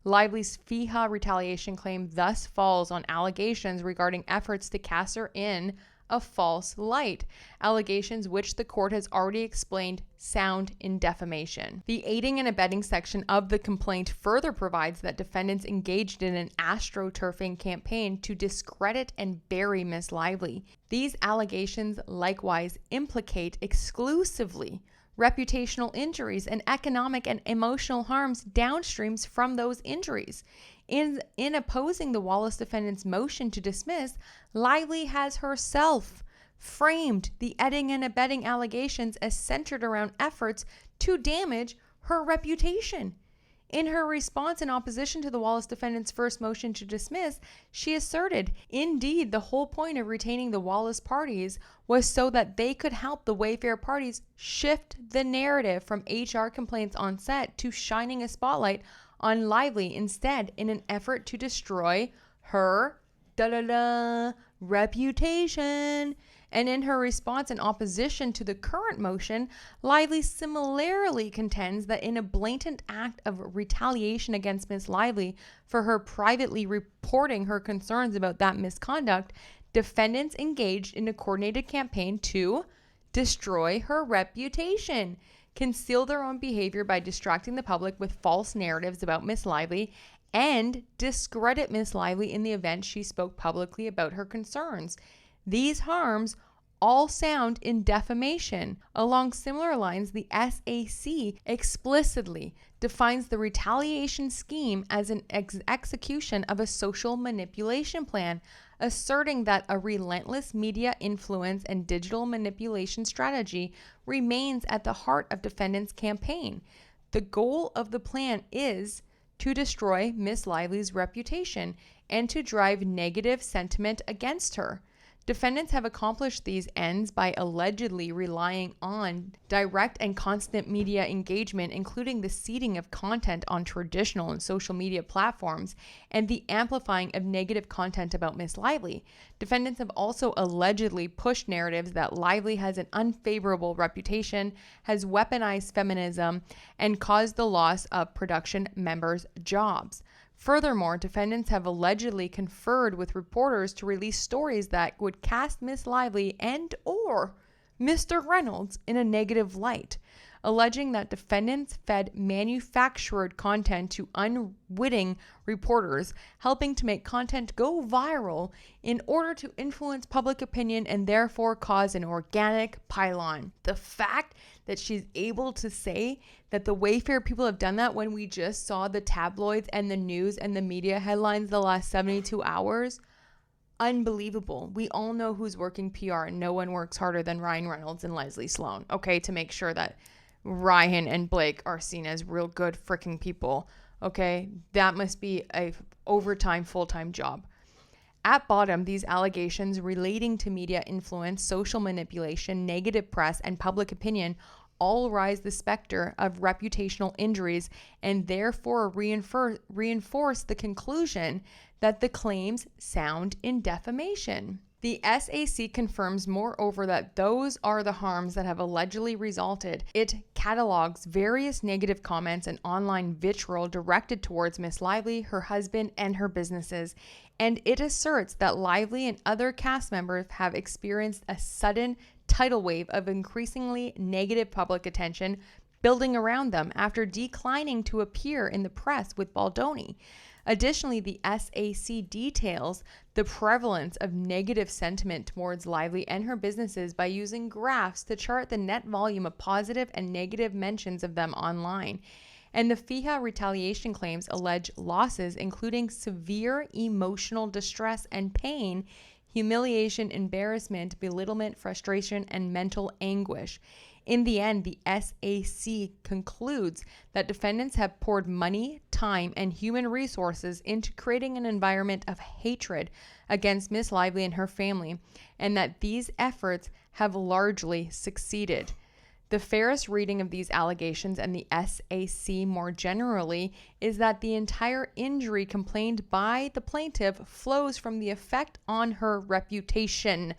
Lively's FEHA retaliation claim thus falls on allegations regarding efforts to cast her in a false light, allegations which the court has already explained sound in defamation. The aiding and abetting section of the complaint further provides that defendants engaged in an astroturfing campaign to discredit and bury Miss Lively. These allegations likewise implicate exclusively reputational injuries and economic and emotional harms downstreams from those injuries. In opposing the Wallace defendant's motion to dismiss, Lively has herself framed the aiding and abetting allegations as centered around efforts to damage her reputation. In her response in opposition to the Wallace defendant's first motion to dismiss, she asserted, indeed, the whole point of retaining the Wallace parties was so that they could help the Wayfair parties shift the narrative from HR complaints on set to shining a spotlight on Lively instead in an effort to destroy her reputation. And in her response in opposition to the current motion, Lively similarly contends that in a blatant act of retaliation against Miss Lively for her privately reporting her concerns about that misconduct, defendants engaged in a coordinated campaign to destroy her reputation, conceal their own behavior by distracting the public with false narratives about Miss Lively, and discredit Miss Lively in the event she spoke publicly about her concerns. These harms all sound in defamation. Along similar lines, the SAC explicitly defines the retaliation scheme as an execution of a social manipulation plan, asserting that a relentless media influence and digital manipulation strategy remains at the heart of defendants' campaign. The goal of the plan is to destroy Miss Lively's reputation and to drive negative sentiment against her. Defendants have accomplished these ends by allegedly relying on direct and constant media engagement, including the seeding of content on traditional and social media platforms and the amplifying of negative content about Miss Lively. Defendants have also allegedly pushed narratives that Lively has an unfavorable reputation, has weaponized feminism, and caused the loss of production members' jobs. Furthermore, defendants have allegedly conferred with reporters to release stories that would cast Miss Lively and or Mr. Reynolds in a negative light. alleging that defendants fed manufactured content to unwitting reporters, helping to make content go viral in order to influence public opinion and therefore cause an organic pylon. The fact that she's able to say that the Wayfair people have done that when we just saw the tabloids and the news and the media headlines the last 72 hours, unbelievable. We all know who's working PR, and no one works harder than Ryan Reynolds and Leslie Sloan, okay, to make sure that Ryan and Blake are seen as real good freaking people, okay? That must be a overtime, full-time job. At bottom, these allegations relating to media influence, social manipulation, negative press, and public opinion all rise the specter of reputational injuries and therefore reinforce the conclusion that the claims sound in defamation. The SAC confirms, moreover, that those are the harms that have allegedly resulted. It catalogs various negative comments and online vitriol directed towards Miss Lively, her husband, and her businesses, and it asserts that Lively and other cast members have experienced a sudden tidal wave of increasingly negative public attention building around them after declining to appear in the press with Baldoni. Additionally, the SAC details the prevalence of negative sentiment towards Lively and her businesses by using graphs to chart the net volume of positive and negative mentions of them online. And the FIHA retaliation claims allege losses including severe emotional distress and pain, humiliation, embarrassment, belittlement, frustration, and mental anguish. In the end, the SAC concludes that defendants have poured money, time, and human resources into creating an environment of hatred against Miss Lively and her family, and that these efforts have largely succeeded. The fairest reading of these allegations and the SAC more generally is that the entire injury complained by the plaintiff flows from the effect on her reputation.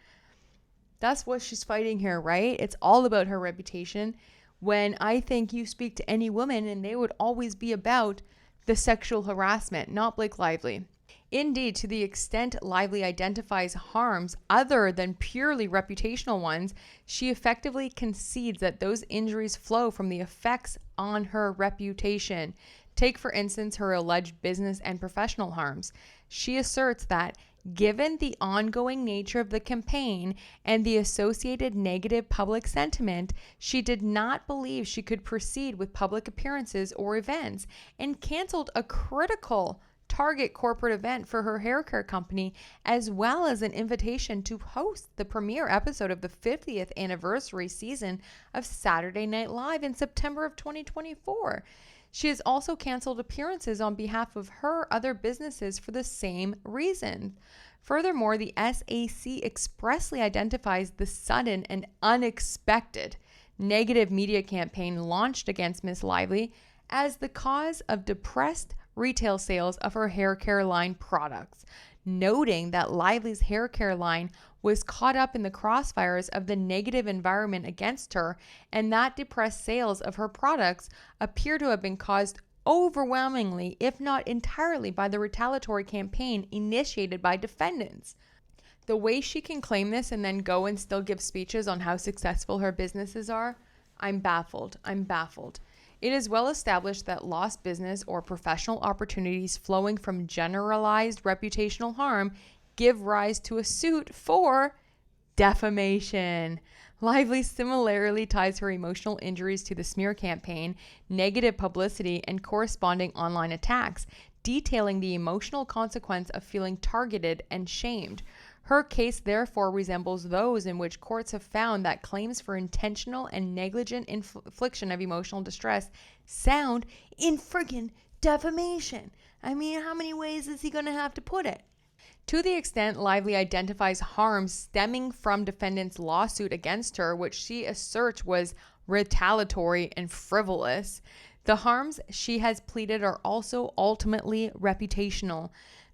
That's what she's fighting here, right? It's all about her reputation. When I think you speak to any woman and they would always be about the sexual harassment, not Blake Lively. Indeed, to the extent Lively identifies harms other than purely reputational ones, she effectively concedes that those injuries flow from the effects on her reputation. Take, for instance, her alleged business and professional harms. She asserts that given the ongoing nature of the campaign and the associated negative public sentiment, she did not believe she could proceed with public appearances or events and canceled a critical target corporate event for her hair care company, as well as an invitation to host the premiere episode of the 50th anniversary season of Saturday Night Live in September of 2024. She has also canceled appearances on behalf of her other businesses for the same reason. Furthermore, the SAC expressly identifies the sudden and unexpected negative media campaign launched against Miss Lively as the cause of depressed retail sales of her hair care line products, noting that Lively's hair care line was caught up in the crossfires of the negative environment against her, and that depressed sales of her products appear to have been caused overwhelmingly, if not entirely, by the retaliatory campaign initiated by defendants. The way she can claim this and then go and still give speeches on how successful her businesses are, I'm baffled. It is well established that lost business or professional opportunities flowing from generalized reputational harm give rise to a suit for defamation. Lively similarly ties her emotional injuries to the smear campaign, negative publicity, and corresponding online attacks, detailing the emotional consequence of feeling targeted and shamed. Her case therefore resembles those in which courts have found that claims for intentional and negligent infliction of emotional distress sound in friggin' defamation. I mean, how many ways is he going to have to put it? To the extent Lively identifies harms stemming from defendant's lawsuit against her, which she asserts was retaliatory and frivolous, the harms she has pleaded are also ultimately reputational.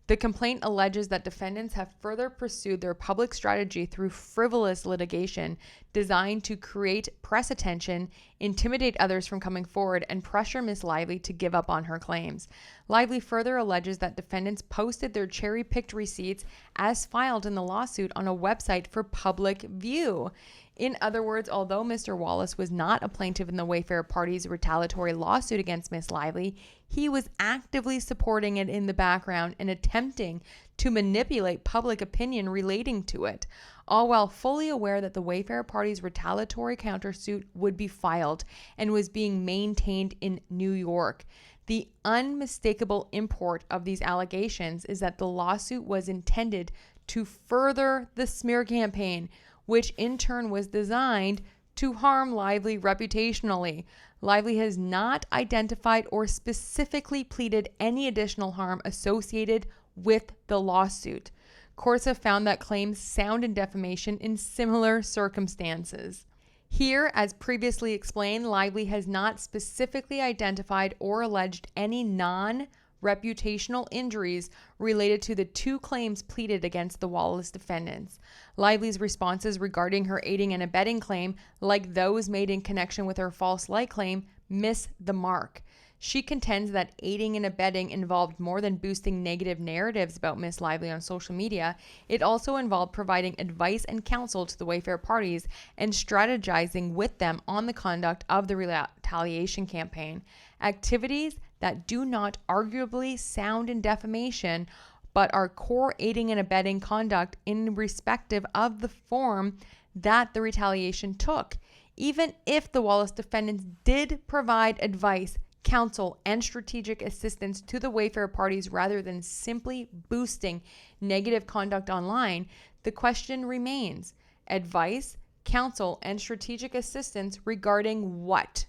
The complaint alleges that defendants have further pursued their public strategy through frivolous litigation designed to create press attention, intimidate others from coming forward, and pressure Miss Lively to give up on her claims. Lively further alleges that defendants posted their cherry-picked receipts as filed in the lawsuit on a website for public view. In other words, although Mr. Wallace was not a plaintiff in the Wayfair party's retaliatory lawsuit against Miss Lively, he was actively supporting it in the background and attempting to manipulate public opinion relating to it, all while fully aware that the Wayfair party's retaliatory countersuit would be filed and was being maintained in New York. The unmistakable import of these allegations is that the lawsuit was intended to further the smear campaign, which in turn was designed to harm Lively reputationally. Lively has not identified or specifically pleaded any additional harm associated with the lawsuit. Courts have found that claims sound in defamation in similar circumstances. Here, as previously explained, Lively has not specifically identified or alleged any non-reputational injuries related to the two claims pleaded against the Wallace defendants. Lively's responses regarding her aiding and abetting claim, like those made in connection with her false light claim, miss the mark. She contends that aiding and abetting involved more than boosting negative narratives about Miss Lively on social media. It also involved providing advice and counsel to the Wayfair parties and strategizing with them on the conduct of the retaliation campaign. Activities that do not arguably sound in defamation, but are core aiding and abetting conduct in respective of the form that the retaliation took. Even if the Wallace defendants did provide advice, counsel, and strategic assistance to the Wayfair parties rather than simply boosting negative conduct online, the question remains: advice, counsel, and strategic assistance regarding what?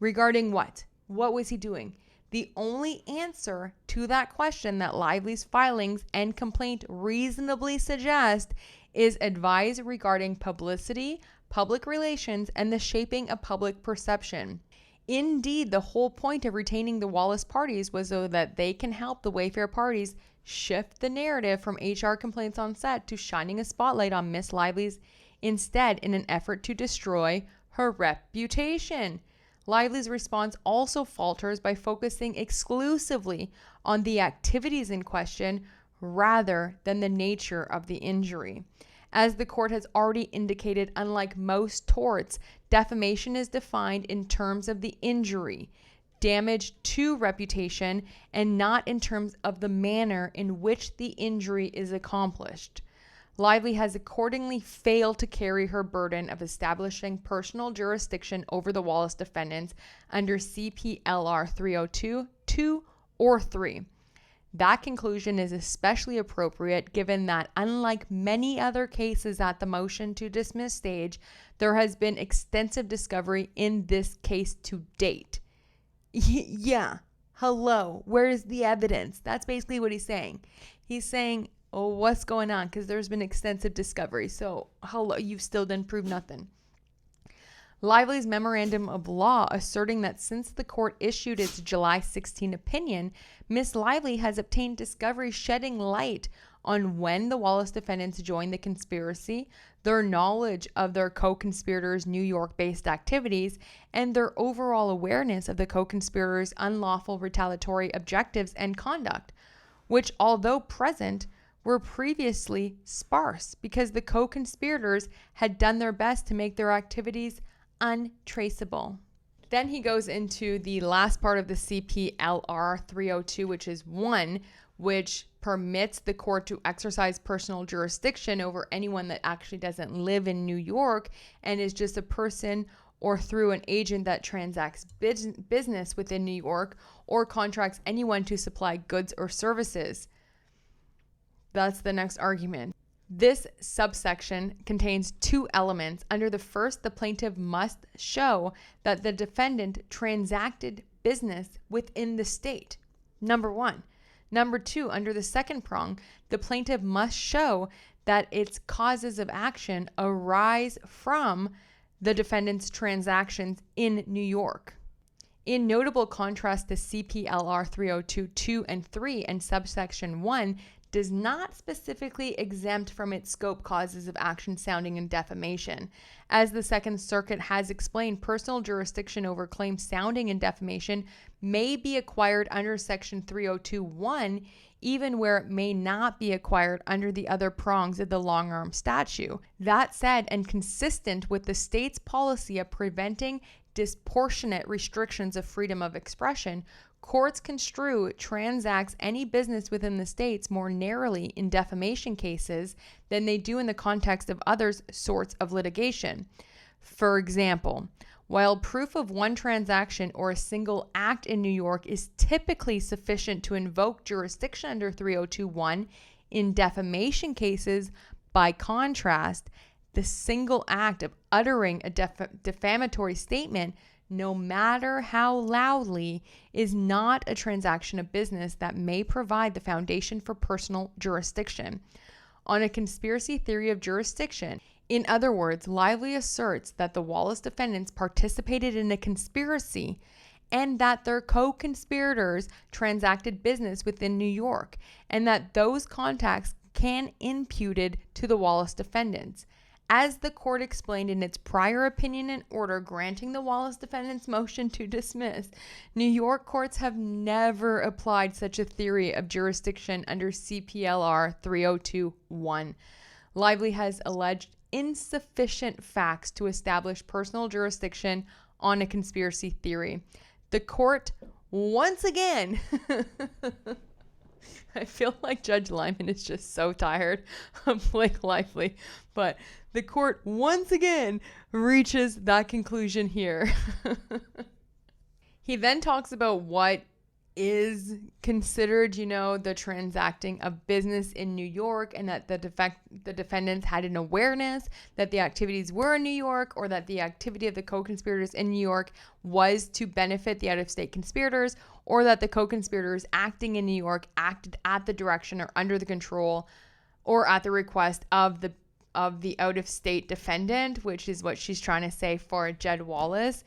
Regarding what? What was he doing? The only answer to that question that Lively's filings and complaint reasonably suggest is advice regarding publicity, public relations, and the shaping of public perception. Indeed, the whole point of retaining the Wallace parties was so that they can help the Wayfair parties shift the narrative from HR complaints on set to shining a spotlight on Miss Lively's instead, in an effort to destroy her reputation. Lively's response also falters by focusing exclusively on the activities in question rather than the nature of the injury. As the court has already indicated, unlike most torts, defamation is defined in terms of the injury, damage to reputation, and not in terms of the manner in which the injury is accomplished. Lively has accordingly failed to carry her burden of establishing personal jurisdiction over the Wallace defendants under CPLR 302, 2, or 3. That conclusion is especially appropriate given that, unlike many other cases at the motion to dismiss stage, there has been extensive discovery in this case to date. Yeah, hello, where's the evidence? That's basically what he's saying. He's saying, oh, what's going on? Because there's been extensive discovery. So, hello, you still didn't prove nothing. Lively's memorandum of law asserting that since the court issued its July 16 opinion, Miss Lively has obtained discovery shedding light on when the Wallace defendants joined the conspiracy, their knowledge of their co-conspirators' New York-based activities, and their overall awareness of the co-conspirators' unlawful retaliatory objectives and conduct, which, although present, were previously sparse because the co-conspirators had done their best to make their activities untraceable. Then he goes into the last part of the CPLR 302, which is 1, which permits the court to exercise personal jurisdiction over anyone that actually doesn't live in New York and is just a person or through an agent that transacts business within New York or contracts anyone to supply goods or services. That's the next argument. This subsection contains two elements. Under the first, the plaintiff must show that the defendant transacted business within the state. Number 1. Number 2, under the second prong, the plaintiff must show that its causes of action arise from the defendant's transactions in New York. In notable contrast to CPLR 302, 2, and 3 and subsection 1, does not specifically exempt from its scope causes of action sounding in defamation. As the Second Circuit has explained, personal jurisdiction over claims sounding in defamation may be acquired under Section 302(1), even where it may not be acquired under the other prongs of the long-arm statute. That said, and consistent with the state's policy of preventing disproportionate restrictions of freedom of expression, courts construe transacts any business within the states more narrowly in defamation cases than they do in the context of other sorts of litigation. For example, while proof of one transaction or a single act in New York is typically sufficient to invoke jurisdiction under 302(1), in defamation cases, by contrast, the single act of uttering a defamatory statement, no matter how loudly, is not a transaction of business that may provide the foundation for personal jurisdiction. On a conspiracy theory of jurisdiction, in other words, Lively asserts that the Wallace defendants participated in a conspiracy and that their co-conspirators transacted business within New York, and that those contacts can be imputed to the Wallace defendants. As the court explained in its prior opinion and order granting the Wallace defendants' motion to dismiss, New York courts have never applied such a theory of jurisdiction under CPLR 302(1). Lively has alleged insufficient facts to establish personal jurisdiction on a conspiracy theory. The court, once again, I feel like Judge Lyman is just so tired of Blake Lively, but the court once again reaches that conclusion here. He then talks about what is considered, the transacting of business in New York, and that the defendants had an awareness that the activities were in New York, or that the activity of the co-conspirators in New York was to benefit the out-of-state conspirators, or that the co-conspirators acting in New York acted at the direction or under the control or at the request of the out-of-state defendant, which is what she's trying to say for Jed Wallace.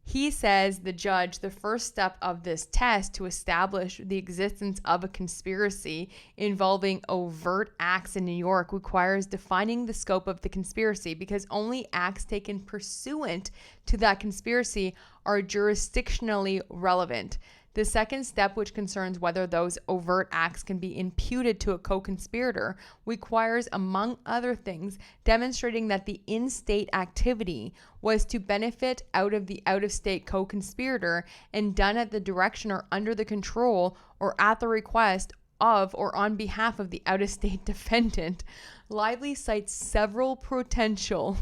He says, the judge, the first step of this test to establish the existence of a conspiracy involving overt acts in New York requires defining the scope of the conspiracy, because only acts taken pursuant to that conspiracy are jurisdictionally relevant. The second step, which concerns whether those overt acts can be imputed to a co-conspirator, requires, among other things, demonstrating that the in-state activity was to benefit out of the out-of-state co-conspirator and done at the direction or under the control or at the request of or on behalf of the out-of-state defendant. Lively cites several potential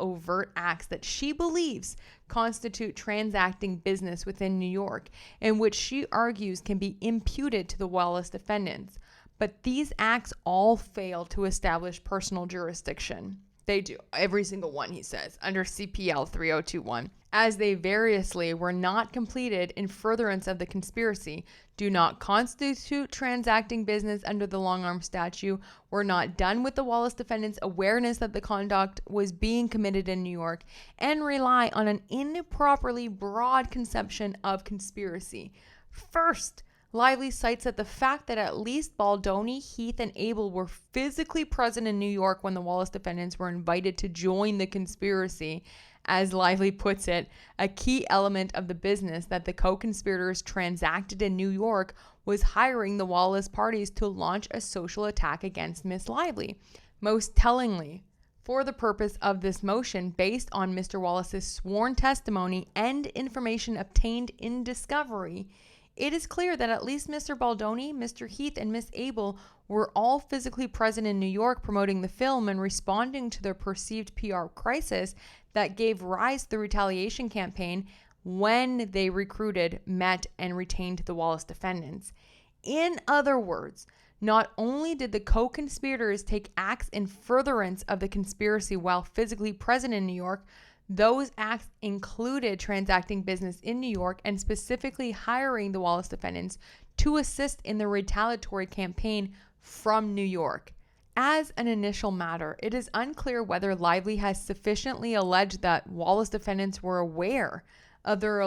overt acts that she believes constitute transacting business within New York, and which she argues can be imputed to the Wallace defendants. But these acts all fail to establish personal jurisdiction. They do. Every single one, he says, under CPL 302(1), as they variously were not completed in furtherance of the conspiracy, do not constitute transacting business under the long-arm statute, were not done with the Wallace defendants' awareness that the conduct was being committed in New York, and rely on an improperly broad conception of conspiracy. First, Lively cites that the fact that at least Baldoni, Heath, and Abel were physically present in New York when the Wallace defendants were invited to join the conspiracy, as Lively puts it, a key element of the business that the co-conspirators transacted in New York was hiring the Wallace parties to launch a social attack against Miss Lively. Most tellingly, for the purpose of this motion, based on Mr. Wallace's sworn testimony and information obtained in discovery, it is clear that at least Mr. Baldoni, Mr. Heath, and Miss Abel were all physically present in New York promoting the film and responding to the perceived PR crisis that gave rise to the retaliation campaign when they recruited, met, and retained the Wallace defendants. In other words, not only did the co-conspirators take acts in furtherance of the conspiracy while physically present in New York, those acts included transacting business in New York and specifically hiring the Wallace defendants to assist in the retaliatory campaign from New York. As an initial matter, it is unclear whether Lively has sufficiently alleged that Wallace defendants were aware of their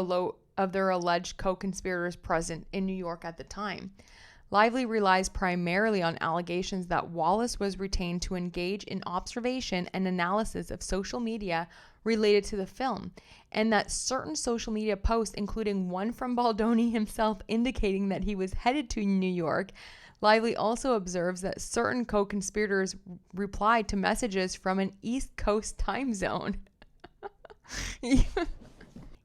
of their alleged co-conspirators present in New York at the time. Lively relies primarily on allegations that Wallace was retained to engage in observation and analysis of social media related to the film, and that certain social media posts, including one from Baldoni himself indicating that he was headed to New York. Lively also observes that certain co-conspirators replied to messages from an East Coast time zone.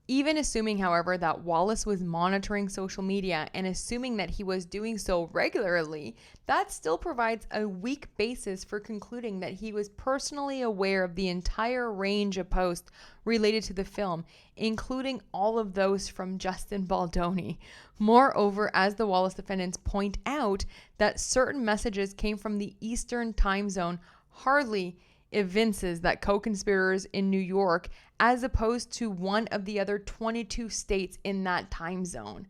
Even assuming, however, that Wallace was monitoring social media and assuming that he was doing so regularly, that still provides a weak basis for concluding that he was personally aware of the entire range of posts related to the film, including all of those from Justin Baldoni. Moreover, as the Wallace defendants point out, that certain messages came from the Eastern time zone hardly evinces that co-conspirators in New York as opposed to one of the other 22 states in that time zone.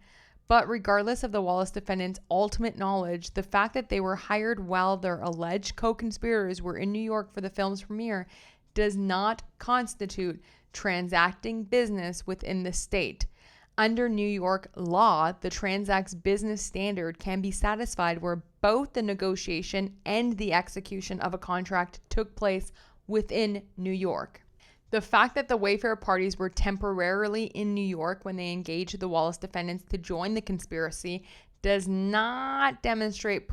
But regardless of the Wallace defendants' ultimate knowledge, the fact that they were hired while their alleged co-conspirators were in New York for the film's premiere does not constitute transacting business within the state. Under New York law, the transacts business standard can be satisfied where both the negotiation and the execution of a contract took place within New York. The fact that the Wayfair parties were temporarily in New York when they engaged the Wallace defendants to join the conspiracy does not demonstrate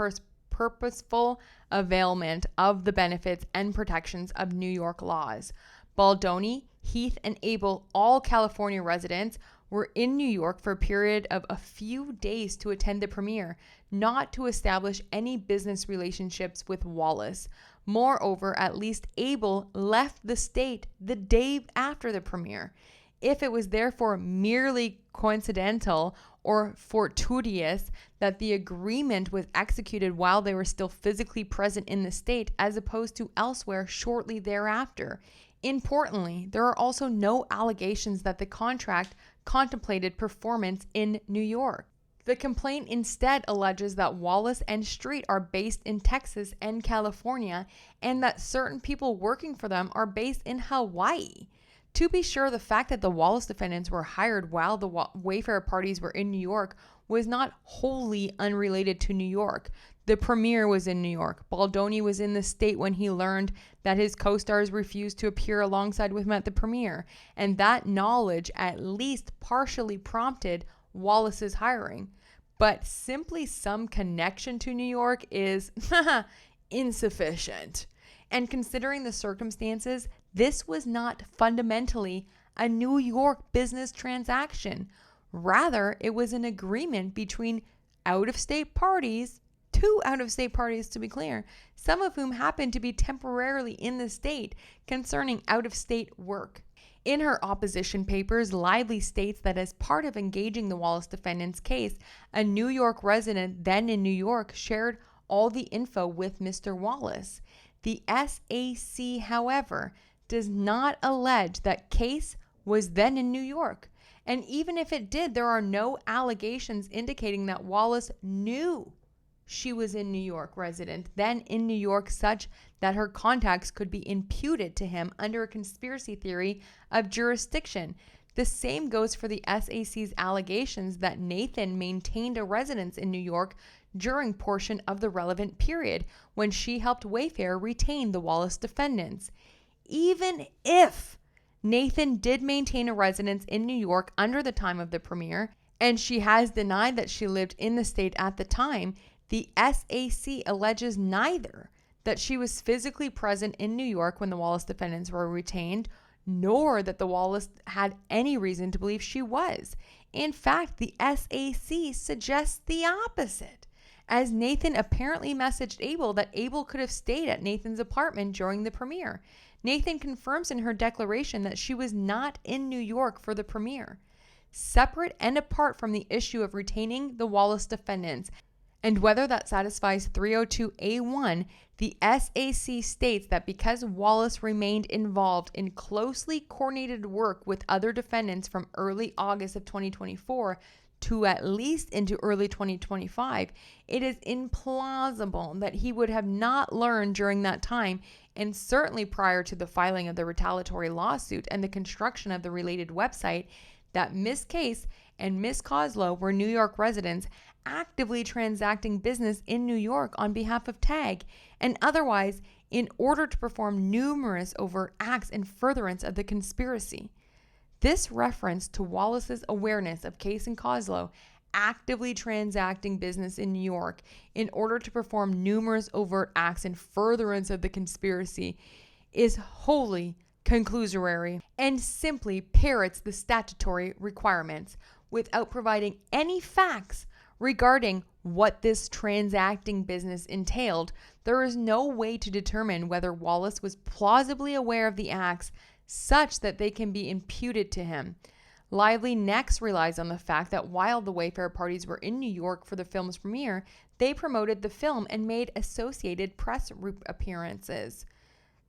purposeful availment of the benefits and protections of New York laws. Baldoni, Heath, and Abel, all California residents, were in New York for a period of a few days to attend the premiere, not to establish any business relationships with Wallace. Moreover, at least Abel left the state the day after the premiere. If it was therefore merely coincidental or fortuitous that the agreement was executed while they were still physically present in the state as opposed to elsewhere shortly thereafter. Importantly, there are also no allegations that the contract contemplated performance in New York. The complaint instead alleges that Wallace and Street are based in Texas and California, and that certain people working for them are based in Hawaii. To be sure, the fact that the Wallace defendants were hired while the Wayfair parties were in New York was not wholly unrelated to New York. The premiere was in New York. Baldoni was in the state when he learned that his co-stars refused to appear alongside with him at the premiere, and that knowledge at least partially prompted Wallace's hiring. But simply some connection to New York is insufficient. And considering the circumstances, this was not fundamentally a New York business transaction. Rather, it was an agreement between out-of-state parties, two out-of-state parties to be clear, some of whom happened to be temporarily in the state, concerning out-of-state work. In her opposition papers, Lively states that as part of engaging the Wallace defendants' case, a New York resident then in New York shared all the info with Mr. Wallace. The SAC, however, does not allege that Case was then in New York. And even if it did, there are no allegations indicating that Wallace knew she was a New York resident, then in New York, such that her contacts could be imputed to him under a conspiracy theory of jurisdiction. The same goes for the SAC's allegations that Nathan maintained a residence in New York during portion of the relevant period when she helped Wayfair retain the Wallace defendants. Even if Nathan did maintain a residence in New York under the time of the premiere, and she has denied that she lived in the state at the time, the SAC alleges neither that she was physically present in New York when the Wallace defendants were retained, nor that the Wallace had any reason to believe she was. In fact, the SAC suggests the opposite, as Nathan apparently messaged Abel that Abel could have stayed at Nathan's apartment during the premiere. Nathan confirms in her declaration that she was not in New York for the premiere. Separate and apart from the issue of retaining the Wallace defendants, and whether that satisfies 302A1, the SAC states that because Wallace remained involved in closely coordinated work with other defendants from early August of 2024 to at least into early 2025, it is implausible that he would have not learned during that time, and certainly prior to the filing of the retaliatory lawsuit and the construction of the related website, that Miss Case and Miss Coslow were New York residents actively transacting business in New York on behalf of TAG and otherwise in order to perform numerous overt acts in furtherance of the conspiracy. This reference to Wallace's awareness of Case and Coslow actively transacting business in New York in order to perform numerous overt acts in furtherance of the conspiracy is wholly conclusory and simply parrots the statutory requirements without providing any facts regarding what this transacting business entailed. There is no way to determine whether Wallace was plausibly aware of the acts such that they can be imputed to him. Lively next relies on the fact that while the Wayfair parties were in New York for the film's premiere, they promoted the film and made associated press appearances.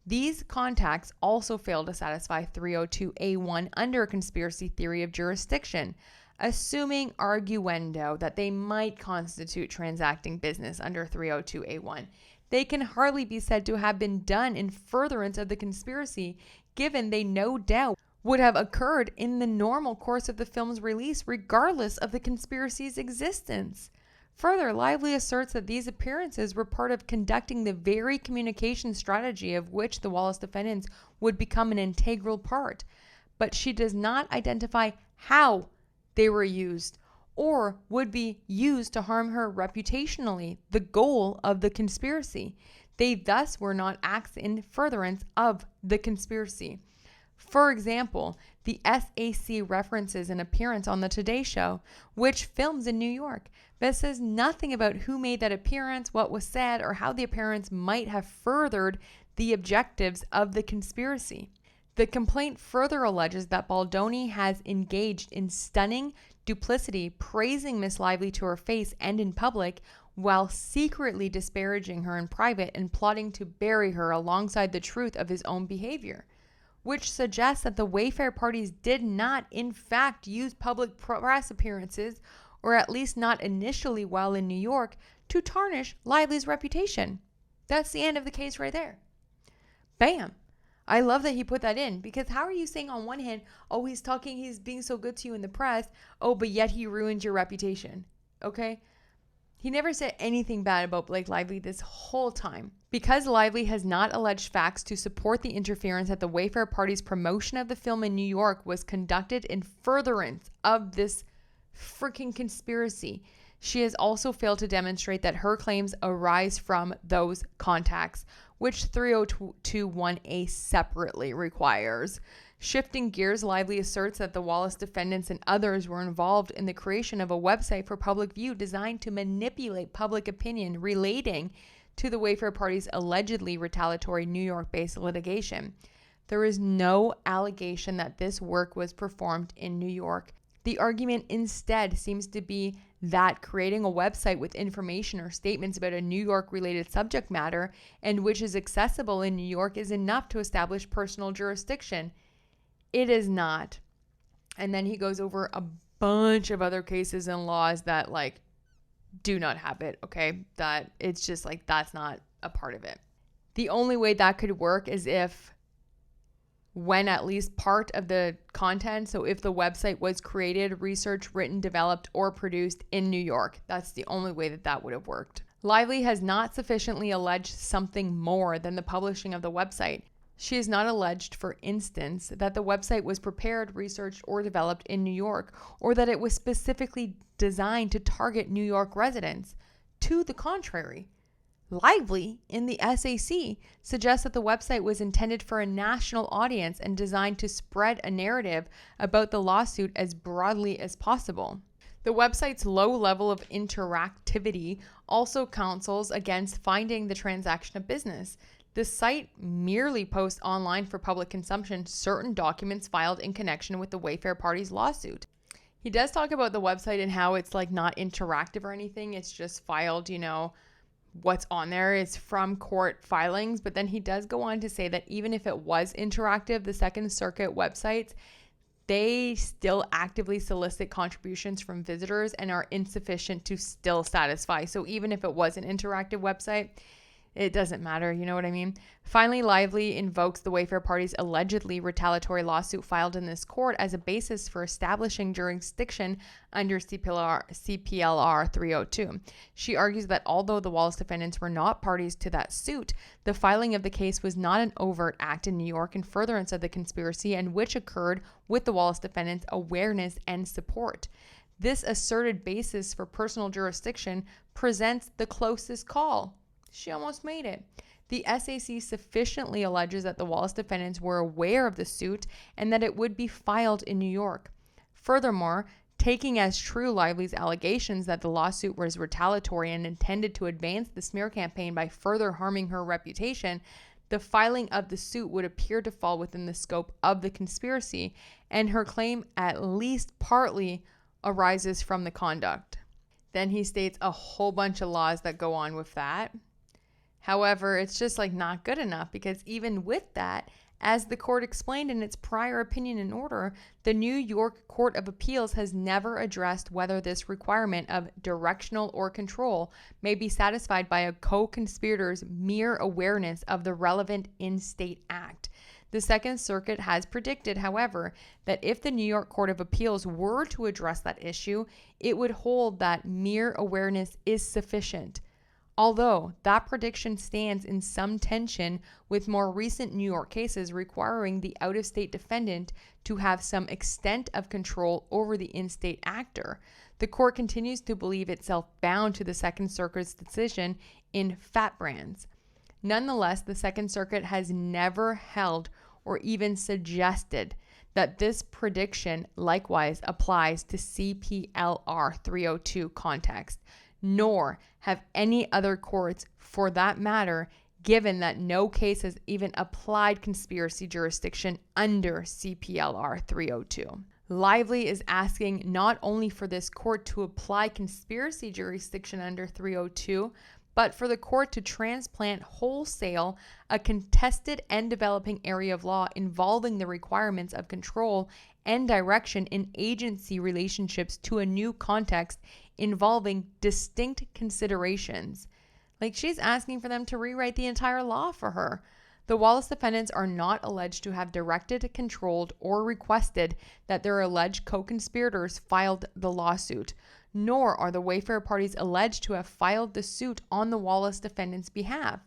These contacts also failed to satisfy 302A1 under a conspiracy theory of jurisdiction, assuming arguendo that they might constitute transacting business under 302A1. They can hardly be said to have been done in furtherance of the conspiracy, given they no doubt would have occurred in the normal course of the film's release regardless of the conspiracy's existence. Further, Lively asserts that these appearances were part of conducting the very communication strategy of which the Wallace defendants would become an integral part, but she does not identify how they were used or would be used to harm her reputationally, the goal of the conspiracy. They thus were not acts in furtherance of the conspiracy. For example, the SAC references an appearance on the Today Show, which films in New York, but says nothing about who made that appearance, what was said, or how the appearance might have furthered the objectives of the conspiracy. The complaint further alleges that Baldoni has engaged in stunning duplicity, praising Miss Lively to her face and in public, while secretly disparaging her in private and plotting to bury her alongside the truth of his own behavior, which suggests that the Wayfair parties did not, in fact, use public press appearances, or at least not initially while in New York, to tarnish Lively's reputation. That's the end of the case right there. Bam. I love that he put that in, because how are you saying on one hand, oh, he's being so good to you in the press, oh, but yet he ruined your reputation, okay? He never said anything bad about Blake Lively this whole time. Because Lively has not alleged facts to support the interference that the Wayfair party's promotion of the film in New York was conducted in furtherance of this freaking conspiracy, she has also failed to demonstrate that her claims arise from those contacts, which 302(1)(a) separately requires. Shifting gears, Lively asserts that the Wallace defendants and others were involved in the creation of a website for public view designed to manipulate public opinion relating to the Wayfair party's allegedly retaliatory New York-based litigation. There is no allegation that this work was performed in New York. The argument instead seems to be that creating a website with information or statements about a New York-related subject matter and which is accessible in New York is enough to establish personal jurisdiction. It is not. And then he goes over a bunch of other cases and laws that do not have it, okay? That it's just that's not a part of it. The only way that could work is if when at least part of the content, so if the website was created, researched, written, developed, or produced in New York, that's the only way that would have worked. Lively has not sufficiently alleged something more than the publishing of the website. She has not alleged, for instance, that the website was prepared, researched, or developed in New York, or that it was specifically designed to target New York residents. To the contrary, Lively in the SAC suggests that the website was intended for a national audience and designed to spread a narrative about the lawsuit as broadly as possible. The website's low level of interactivity also counsels against finding the transaction of business. The site merely posts online for public consumption certain documents filed in connection with the Wayfair party's lawsuit. He does talk about the website and how it's not interactive or anything. It's just filed, what's on there is from court filings. But then he does go on to say that even if it was interactive, the Second Circuit websites, they still actively solicit contributions from visitors and are insufficient to still satisfy. So even if it was an interactive website, It doesn't matter, you know what I mean? Finally, Lively invokes the Wayfair party's allegedly retaliatory lawsuit filed in this court as a basis for establishing jurisdiction under CPLR 302. She argues that although the Wallace defendants were not parties to that suit, the filing of the case was not an overt act in New York in furtherance of the conspiracy, and which occurred with the Wallace defendants' awareness and support. This asserted basis for personal jurisdiction presents the closest call. She almost made it. The SAC sufficiently alleges that the Wallace defendants were aware of the suit and that it would be filed in New York. Furthermore, taking as true Lively's allegations that the lawsuit was retaliatory and intended to advance the smear campaign by further harming her reputation, the filing of the suit would appear to fall within the scope of the conspiracy, and her claim at least partly arises from the conduct. Then he states a whole bunch of laws that go on with that. However, it's just not good enough, because even with that, as the court explained in its prior opinion and order, the New York Court of Appeals has never addressed whether this requirement of directional or control may be satisfied by a co-conspirator's mere awareness of the relevant in-state act. The Second Circuit has predicted, however, that if the New York Court of Appeals were to address that issue, it would hold that mere awareness is sufficient. Although that prediction stands in some tension with more recent New York cases requiring the out-of-state defendant to have some extent of control over the in-state actor, the court continues to believe itself bound to the Second Circuit's decision in Fat Brands. Nonetheless, the Second Circuit has never held or even suggested that this prediction likewise applies to CPLR 302 context, nor have any other courts, for that matter, given that no case has even applied conspiracy jurisdiction under CPLR 302. Lively is asking not only for this court to apply conspiracy jurisdiction under 302, but for the court to transplant wholesale a contested and developing area of law involving the requirements of control and direction in agency relationships to a new context involving distinct considerations. She's asking for them to rewrite the entire law for her. The Wallace defendants are not alleged to have directed, controlled, or requested that their alleged co-conspirators filed the lawsuit, nor are the Wayfair parties alleged to have filed the suit on the Wallace defendants' behalf.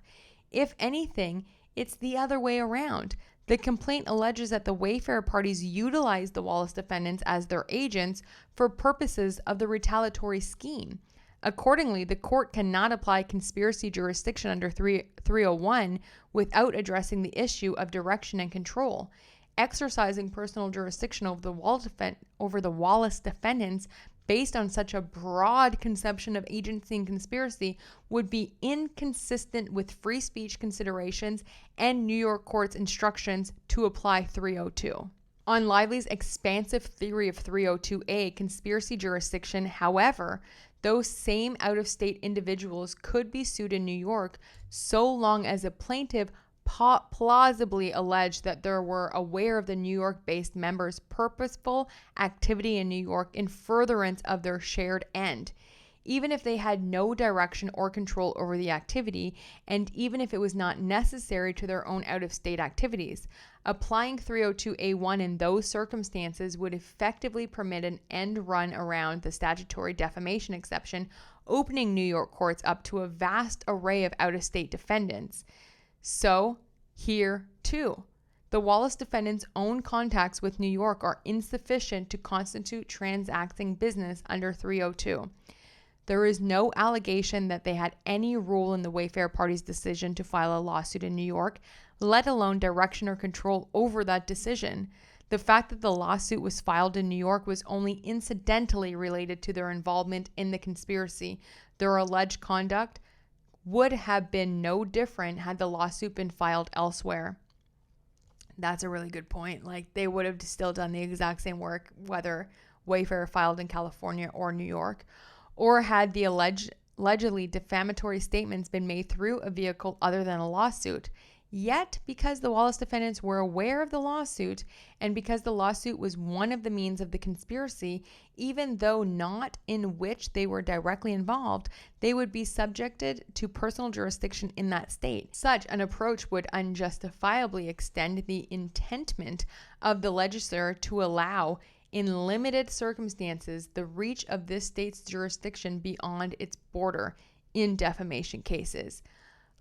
If anything, it's the other way around. The complaint alleges that the Wayfair parties utilized the Wallace defendants as their agents for purposes of the retaliatory scheme. Accordingly, the court cannot apply conspiracy jurisdiction under 301 without addressing the issue of direction and control. Exercising personal jurisdiction over the Wallace defendants based on such a broad conception of agency and conspiracy would be inconsistent with free speech considerations and New York court's instructions to apply 302. On Lively's expansive theory of 302A conspiracy jurisdiction, however, those same out-of-state individuals could be sued in New York so long as a plaintiff plausibly alleged that they were aware of the New York-based members' purposeful activity in New York in furtherance of their shared end, even if they had no direction or control over the activity, and even if it was not necessary to their own out-of-state activities. Applying 302A1 in those circumstances would effectively permit an end run around the statutory defamation exception, opening New York courts up to a vast array of out-of-state defendants. So, here, too, the Wallace defendants' own contacts with New York are insufficient to constitute transacting business under 302. There is no allegation that they had any role in the Wayfair party's decision to file a lawsuit in New York, let alone direction or control over that decision. The fact that the lawsuit was filed in New York was only incidentally related to their involvement in the conspiracy. Their alleged conduct would have been no different had the lawsuit been filed elsewhere. That's a really good point. They would have still done the exact same work, whether Wayfair filed in California or New York, or had the allegedly defamatory statements been made through a vehicle other than a lawsuit. Yet, because the Wallace defendants were aware of the lawsuit, and because the lawsuit was one of the means of the conspiracy, even though not in which they were directly involved, they would be subjected to personal jurisdiction in that state. Such an approach would unjustifiably extend the intentment of the legislature to allow, in limited circumstances, the reach of this state's jurisdiction beyond its border in defamation cases.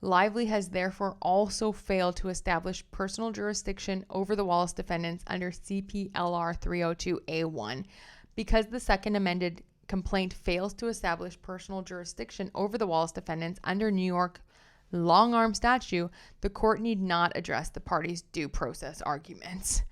Lively has therefore also failed to establish personal jurisdiction over the Wallace defendants under CPLR 302A1. Because the second amended complaint fails to establish personal jurisdiction over the Wallace defendants under New York long-arm statute, the court need not address the parties' due process arguments.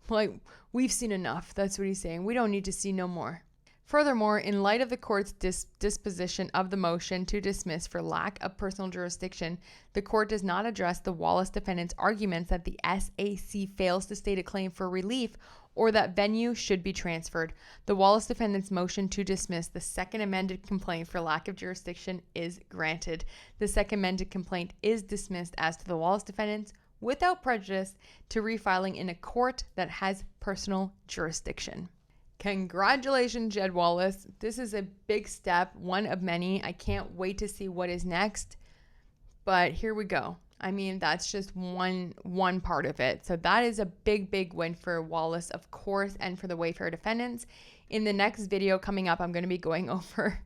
Like, we've seen enough. That's what he's saying. We don't need to see no more. Furthermore, in light of the court's disposition of the motion to dismiss for lack of personal jurisdiction, the court does not address the Wallace defendants' arguments that the SAC fails to state a claim for relief or that venue should be transferred. The Wallace defendants' motion to dismiss the second amended complaint for lack of jurisdiction is granted. The second amended complaint is dismissed as to the Wallace defendants without prejudice to refiling in a court that has personal jurisdiction. Congratulations, Jed Wallace. This is a big step, one of many. I can't wait to see what is next. But here we go. I mean, that's just one part of it. So that is a big win for Wallace, of course, and for the Wayfair defendants. In the next video coming up, I'm going to be going over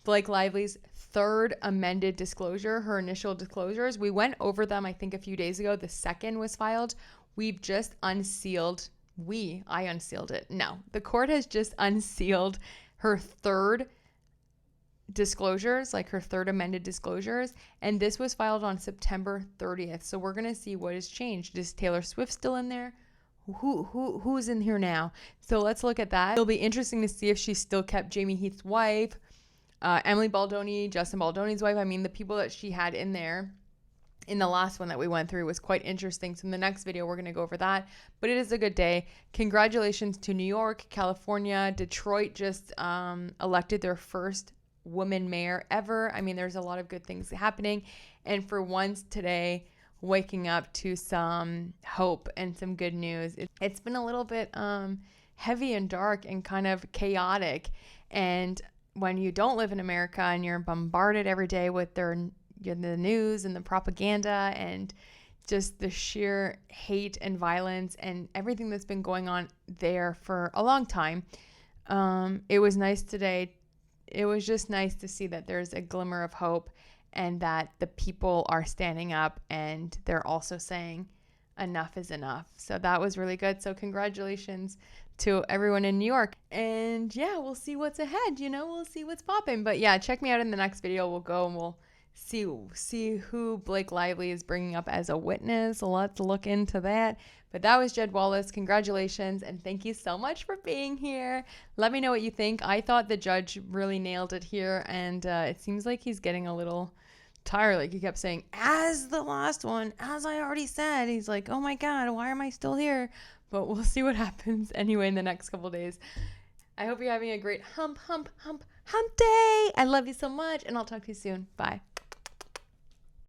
Blake Lively's third amended disclosure, her initial disclosures. We went over them, I think, a few days ago. The second was filed. We've just unsealed. I unsealed it. No, the court has just unsealed her third disclosures, like her third amended disclosures. And this was filed on September 30th. So we're going to see what has changed. Is Taylor Swift still in there? Who's in here now? So let's look at that. It'll be interesting to see if she still kept Jamie Heath's wife, Emily Baldoni, Justin Baldoni's wife. I mean, the people that she had in there in the last one that we went through was quite interesting. So in the next video, we're going to go over that. But it is a good day. Congratulations to New York, California. Detroit just elected their first woman mayor ever. I mean, there's a lot of good things happening. And for once today, waking up to some hope and some good news. It's been a little bit heavy and dark and kind of chaotic. And when you don't live in America and you're bombarded every day with the news and the propaganda and just the sheer hate and violence and everything that's been going on there for a long time, it was nice today. It was just nice to see that there's a glimmer of hope and that the people are standing up and they're also saying enough is enough. So that was really good. So congratulations to everyone in New York. And yeah, we'll see what's ahead. We'll see what's popping. But yeah, check me out in the next video. We'll go and we'll see who Blake Lively is bringing up as a witness. Let's look into that. But that was Jed Wallace. Congratulations, and thank you so much for being here. Let me know what you think. I thought the judge really nailed it here, and it seems like he's getting a little tired. Like, he kept saying, as the last one, as I already said. He's like, oh my God, why am I still here? But we'll see what happens anyway in the next couple days. I hope you're having a great hump day. I love you so much, and I'll talk to you soon. Bye.